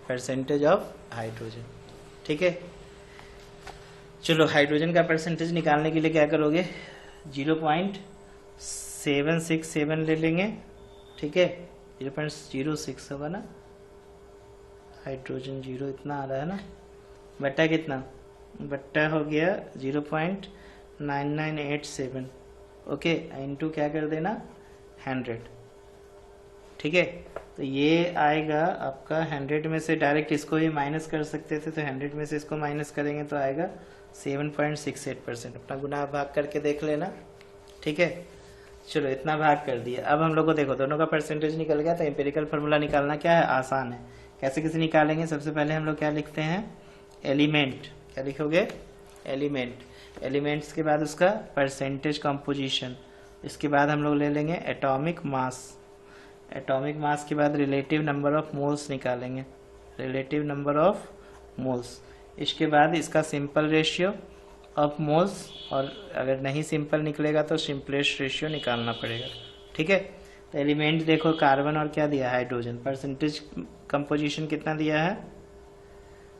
Speaker 1: परसेंटेज ऑफ हाइड्रोजन। ठीक है, चलो हाइड्रोजन का परसेंटेज निकालने के लिए क्या करोगे, 0.767 ले लेंगे। ठीक है, 0.06 होगा ना, हाइड्रोजन 0 इतना आ रहा है ना, बट्टा कितना, बट्टा हो गया 0.9987। ओके, इनटू क्या कर देना 100। ठीक है, तो ये आएगा आपका 100 में से डायरेक्ट इसको भी माइनस कर सकते थे, तो 100 में से इसको माइनस करेंगे तो आएगा 7.68%। अपना गुना भाग करके देख लेना। ठीक है, चलो इतना भाग कर दिया। अब हम लोग को देखो दोनों का परसेंटेज निकल गया, तो एम्पिरिकल फार्मूला निकालना क्या है, आसान है। कैसे कैसे निकालेंगे, सबसे पहले हम लोग क्या लिखते हैं, एलिमेंट। क्या लिखोगे, एलिमेंट। एलिमेंट्स के बाद उसका परसेंटेज कंपोजिशन, इसके बाद हम लोग ले लेंगे एटॉमिक मास। एटॉमिक मास के बाद रिलेटिव नंबर ऑफ मोल्स निकालेंगे, रिलेटिव नंबर ऑफ मोल्स। इसके बाद इसका सिंपल रेशियो ऑफ मोल्स, और अगर नहीं सिंपल निकलेगा तो सिंपलेस्ट रेशियो निकालना पड़ेगा। ठीक है, तो एलिमेंट देखो कार्बन और क्या दिया, हाइड्रोजन। परसेंटेज कंपोजिशन कितना दिया है,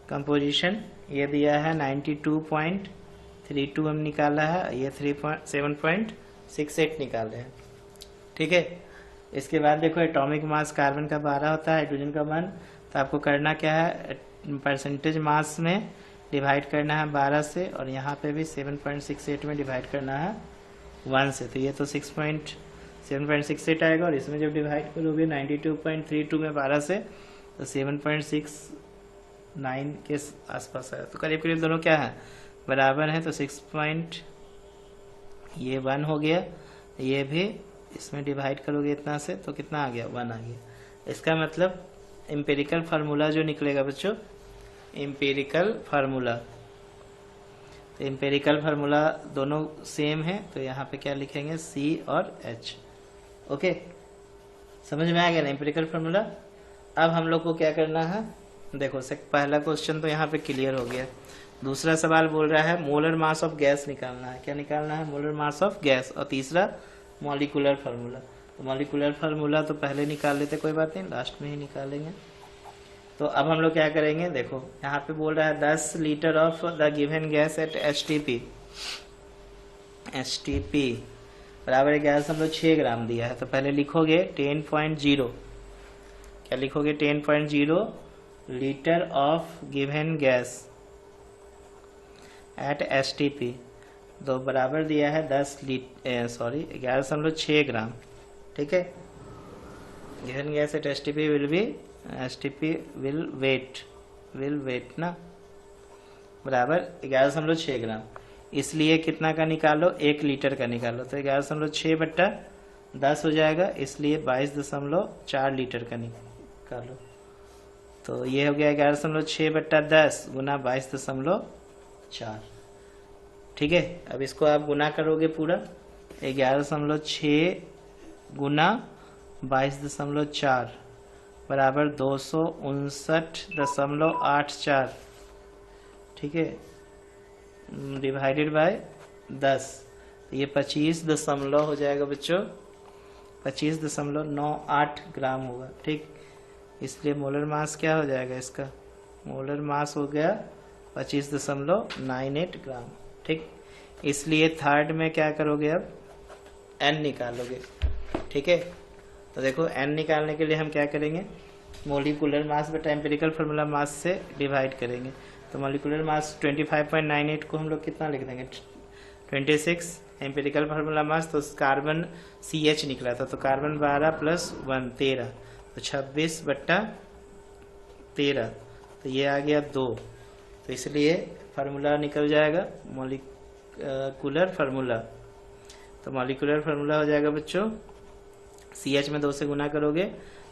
Speaker 1: कंपोजिशन ये दिया है 92.32 हम निकाला है, ये 7.68 निकाले हैं। ठीक है, इसके बाद देखो एटॉमिक मास कार्बन का 12 होता है, हाइड्रोजन का 1। तो आपको करना क्या है, परसेंटेज मास में डिवाइड करना है 12 से, और यहाँ पे भी 7.68 में डिवाइड करना है 1 से। तो ये तो 7.68 आएगा, और इसमें जब डिवाइड करोगे 92.32 में 12 से, तो 7.69 के आसपास आएगा। तो करीब करीब दोनों क्या है, बराबर है। तो ये 1 हो गया, ये भी इसमें डिवाइड करोगे इतना से तो कितना आ गया, 1 आ गया। इसका मतलब एम्पिरिकल फार्मूला जो निकलेगा बच्चों, एम्पिरिकल फार्मूला, तो एम्पिरिकल फार्मूला दोनों सेम है, तो यहाँ पे क्या लिखेंगे, C और H। ओके, समझ में आ गया ना एम्पिरिकल फार्मूला। अब हम लोग को क्या करना है, देखो पहला क्वेश्चन तो यहाँ पे क्लियर हो गया। दूसरा सवाल बोल रहा है मोलर मास ऑफ गैस निकालना है। क्या निकालना है, मोलर मास ऑफ गैस। और तीसरा मॉलिक्यूलर फार्मूला। तो मॉलिक्यूलर फार्मूला तो पहले निकाल लेते, कोई बात नहीं, लास्ट में ही निकालेंगे। तो अब हम लोग क्या करेंगे, देखो यहाँ पे बोल रहा है 10 litre of the given gas at STP बराबर गैस हम लोग 6 ग्राम दिया है। तो पहले लिखोगे 10.0, क्या लिखोगे, 10.0 litre of given gas at STP. तो बराबर दिया है 11.6 ग्राम। ठीक है, given gas at STP will weigh ना, बराबर 11.6 ग्राम। इसलिए कितना का निकालो, 1 लीटर का निकालो। तो 11.6 बट्टा 10 हो जाएगा, इसलिए 22.4 लीटर का निकालो। तो ये हो गया 11.6 बट्टा 10 गुना 22.4। ठीक है, अब इसको आप गुना करोगे पूरा, 11.6 गुना 22.4 बराबर 259.84। ठीक है, डिवाइडेड बाय 10, तो ये 25 हो जाएगा बच्चों, 25.98 ग्राम होगा। ठीक, इसलिए मोलर मास क्या हो जाएगा, इसका मोलर मास हो गया 25.98 ग्राम। ठीक, इसलिए थर्ड में क्या करोगे, अब n निकालोगे। ठीक है, तो देखो n निकालने के लिए हम क्या करेंगे, मोलिकुलर मास बटा एम्पिरिकल फार्मूला मास से डिवाइड करेंगे। तो मोलिकुलर मास 25.98 को हम लोग कितना लिख देंगे, 26। एम्पिरिकल फार्मूला मास तो कार्बन CH निकला था, तो कार्बन 12 + 1 13, तो 26 बट्टा 13, तो ये आ गया 2। तो इसलिए फार्मूला निकल जाएगा मोलिकुलर फार्मूला। तो मोलिकुलर फार्मूला हो जाएगा बच्चों, CH में 2 से गुना करोगे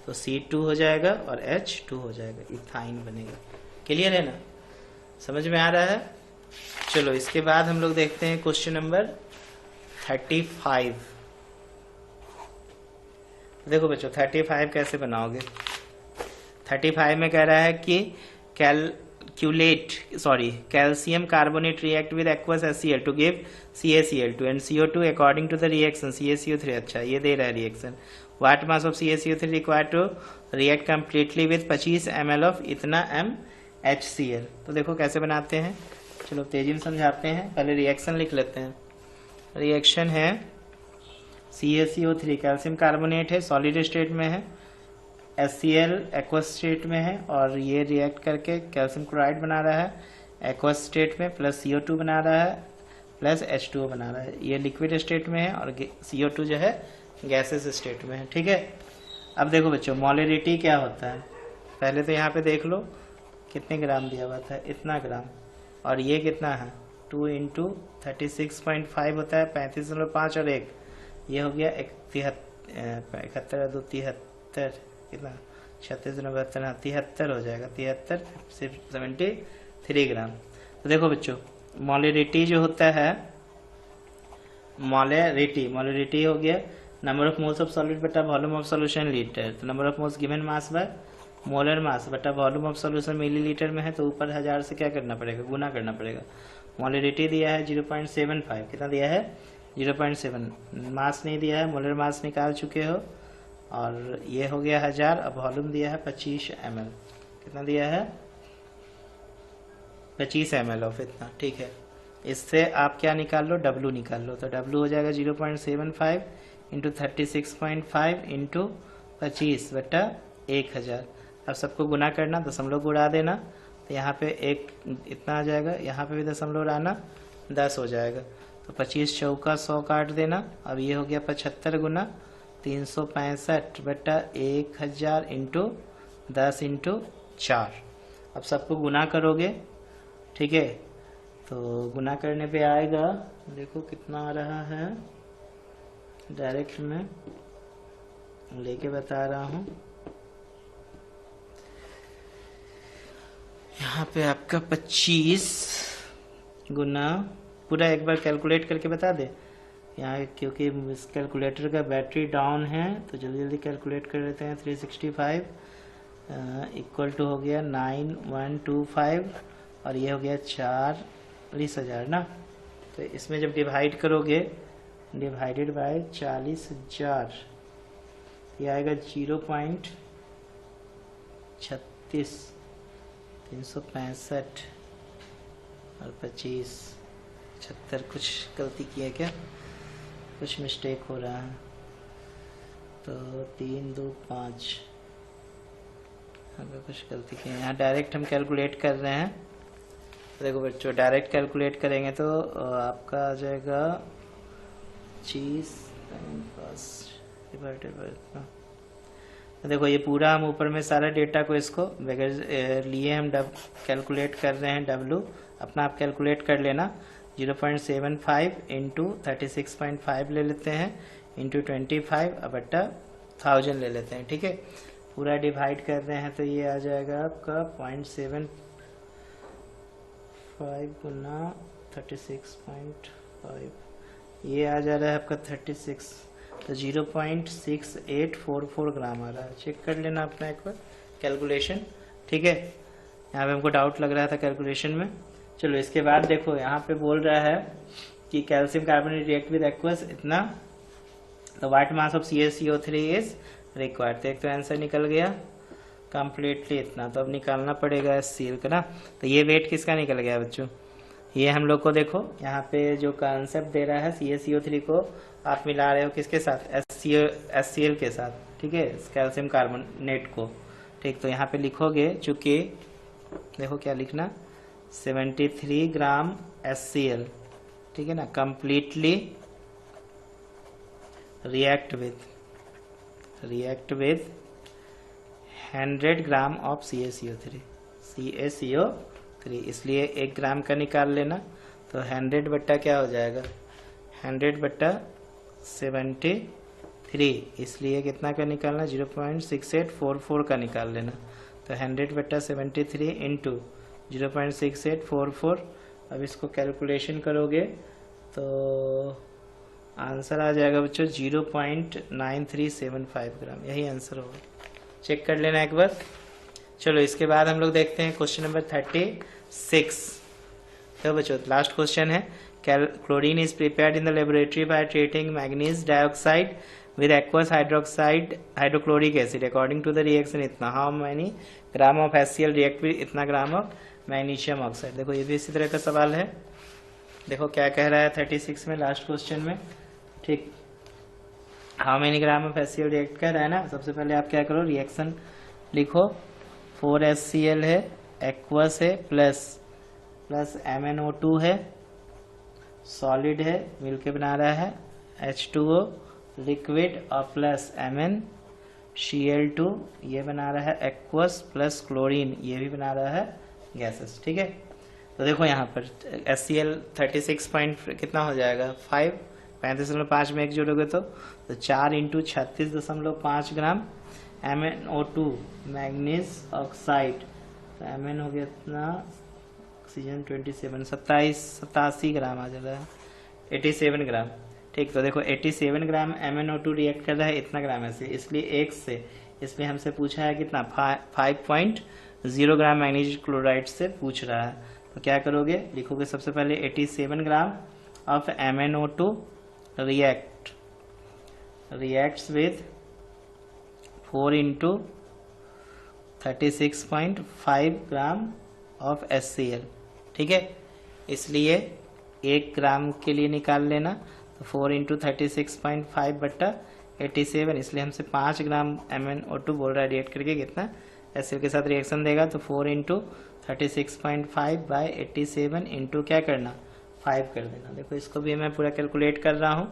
Speaker 1: तो C2 हो जाएगा और H2 हो जाएगा, इथाइन बनेगा। क्लियर है ना, समझ में आ रहा है। चलो इसके बाद हम लोग देखते हैं क्वेश्चन नंबर 35। देखो बच्चों 35 कैसे बनाओगे। 35 में कह रहा है कि calcium carbonate react with aqueous HCl to give CaCl2 and CO2 according to the reaction CaCO3. अच्छा ये दे रहा है reaction. What mass of CaCO3 required to react completely with 25 ml of इतना m HCl. तो देखो कैसे बनाते हैं, चलो तेजी में समझाते हैं. पहले रिएक्शन लिख लेते हैं. रिएक्शन है CaCO3 कैल्शियम कार्बोनेट है, सॉलिड स्टेट में है, HCl एक्वस स्टेट में है, और ये रिएक्ट करके कैल्शियम क्लोराइड बना रहा है एक्वस स्टेट में, प्लस CO2 बना रहा है, प्लस H2O बना रहा है. ये लिक्विड स्टेट में है और CO2 जो है गैसेस स्टेट में है. ठीक है. अब देखो बच्चों मोलरिटी क्या होता है. पहले तो यहाँ पे देख लो कितने ग्राम दिया हुआ था, इतना ग्राम, और ये कितना है 2 इंटू 36.5 होता है 35.5 और 1 ये हो गया 71 2 73 कितना 36 73 हो जाएगा 73 ग्राम. तो देखो बच्चों मोलरिटी जो होता है, मोलरिटी हो गया number of moles of solid बटा वॉल्यूम ऑफ सॉल्यूशन लीटर. तो number of moles given mass by molar mass बटा वॉल्यूम ऑफ सॉल्यूशन मिलीलीटर में है, तो ऊपर 1000 से क्या करना पड़ेगा, गुना करना पड़ेगा. मोलरिटी दिया है 0.75, कितना दिया है 0.7. मास नहीं दिया है, मोलर मास निकाल चुके हो, और ये हो गया 1000. अब वॉल्यूम दिया है 25 ml, कितना दिया है 25 ml ऑफ इतना. ठीक है. इससे आप क्या निकाल लो, W निकाल लो. तो W हो जाएगा 0.75 इंटू 36.5 इंटू 25 बटा 1000. अब सबको गुना करना, दशमलव को उड़ा देना, तो यहाँ पे एक इतना आ जाएगा, यहाँ पे भी दशमलव उड़ाना 10 हो जाएगा. तो 25 चौका 100 काट देना. अब ये हो गया 75 गुना 365 बटा 1000 इंटू 10 इंटू 4. अब सबको गुना करोगे. ठीक है. तो गुना करने पे आएगा, देखो कितना आ रहा है, डायरेक्ट में लेके बता रहा हूँ. यहाँ पे आपका 25 गुना, पूरा एक बार कैलकुलेट करके बता दे यहाँ, क्योंकि इस कैलकुलेटर का बैटरी डाउन है तो जल्दी जल्दी कैलकुलेट कर लेते हैं. 365 इक्वल टू हो गया 9125 और ये हो गया 40,000 ना. तो इसमें जब डिवाइड करोगे, डिवाइडेड बाय 40,000, ये आएगा 0.36. 365 और 25 76. कुछ गलती की है क्या, कुछ मिस्टेक हो रहा है. तो 3 2 5 अगर कुछ गलती की है. यहाँ डायरेक्ट हम कैलकुलेट कर रहे हैं. देखो बच्चों डायरेक्ट कैलकुलेट करेंगे तो आपका आ जाएगा 25 डिवाइडेड बाय इतना. देखो ये पूरा हम ऊपर में सारा डेटा को इसको बगैर लिए हम कैलकुलेट कर रहे हैं. W अपना आप कैलकुलेट कर लेना. 0.75 इंटू 36.5 ले लेते हैं इंटू 25 बटा 1000 ले लेते हैं. ठीक है. पूरा डिवाइड कर रहे हैं तो ये आ जाएगा आपका 0.75 गुना 36.5, ये आ जा रहा है आपका 36. तो 0.6844 ग्राम आ रहा है. चेक कर लेना अपना एक बार कैलकुलेशन. ठीक है. यहाँ पे हमको डाउट लग रहा था कैलकुलेशन में. चलो इसके बाद देखो यहाँ पे बोल रहा है कि calcium carbonate react with aqueous इतना, तो what mass of CaCO3 is required. तो एक तो आंसर निकल गया कम्प्लीटली इतना. तो अब निकालना पड़ेगा HCl का ना. तो ये वेट किसका निकल गया बच्चों, ये हम लोग को देखो यहाँ पे जो कॉन्सेप्ट दे रहा है CaCO3 को आप मिला रहे हो किसके साथ, HCl के साथ. ठीक है, कैल्शियम कार्बोनेट को. ठीक. तो यहाँ पे लिखोगे, चूंकि देखो क्या लिखना, 73 ग्राम HCl. ठीक है ना. Completely react with 100 gram of CaCO3. इसलिए 1 ग्राम का निकाल लेना. तो 100 बट्टा क्या हो जाएगा, 100 बट्टा 73, इसलिए कितना का निकालना, 0.6844 का निकाल लेना. तो 100 बट्टा 73 इंटू 0.6844. अब इसको कैलकुलेशन करोगे तो आंसर आ जाएगा बच्चों 0.9375 ग्राम. यही आंसर होगा. चेक कर लेना एक बार. चलो इसके बाद हम लोग देखते हैं क्वेश्चन नंबर 36। तो बच्चों लास्ट क्वेश्चन है, chlorine is prepared in the laboratory by treating manganese dioxide with aqueous hydrochloric acid according to the reaction इतना, how many gram of HCl react with इतना ग्राम ऑफ मैग्नीशियम ऑक्साइड। देखो ये भी इसी तरह का सवाल है। देखो क्या कह रहा है 36 में लास्ट क्वेश्चन में, ठीक, how many gram of HCl react कर रहा है ना। सबसे पहले आप क्या करो, रिएक्शन लिखो, 4HCl है, एक्वस है, प्लस MnO2 है, सॉलिड है, मिलके बना रहा है H2O लिक्विड, और प्लस MnCl2 ये बना रहा है एक्वस, प्लस क्लोरीन ये भी बना रहा है गैसेस। ठीक है, तो देखो यहाँ पर HCl 36 पॉइंट कितना हो जाएगा, 35.5 में एक जोड़ोगे तो 4 × 36.5 ग्राम MnO2 मैग्नीज ऑक्साइड, तो Mn हो गया इतना, ऑक्सीजन 27 87 ग्राम आ जा रहा है, 87 ग्राम। ठीक, तो देखो 87 ग्राम MnO2 रिएक्ट कर रहा है इतना ग्राम ऐसे, इसलिए एक से, इसलिए हमसे पूछा है कितना, 5.0 ग्राम मैग्नीज क्लोराइड से पूछ रहा है। तो क्या करोगे, लिखोगे सबसे पहले 87 gram of MnO2 reacts with 4 × 36.5 gram of HCl। ठीक है, इसलिए 1 ग्राम के लिए निकाल लेना, तो 4 × 36.5 बट्टा 87, इसलिए हमसे 5 ग्राम MnO2 बोल रहा है रिएक्ट करके कितना HCl के साथ रिएक्शन देगा, तो 4 × 36.5 बाय 87 इंटू क्या करना, 5 कर देना। देखो इसको भी मैं पूरा कैलकुलेट कर रहा हूँ,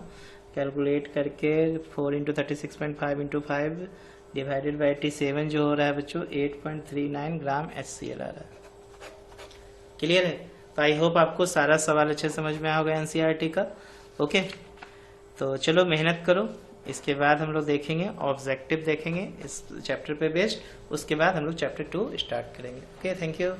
Speaker 1: कैलकुलेट करके 4 × 36.5 × 5 डिवाइडेड बाई 87 जो हो रहा है बच्चों 8.39 ग्राम HCl आ रहा है। क्लियर है? तो आई होप आपको सारा सवाल अच्छे समझ में आ होगा NCERT का। ओके, तो चलो मेहनत करो। इसके बाद हम लोग देखेंगे ऑब्जेक्टिव, देखेंगे इस चैप्टर पे बेस्ड, उसके बाद हम लोग चैप्टर 2 स्टार्ट करेंगे। Okay, thank you.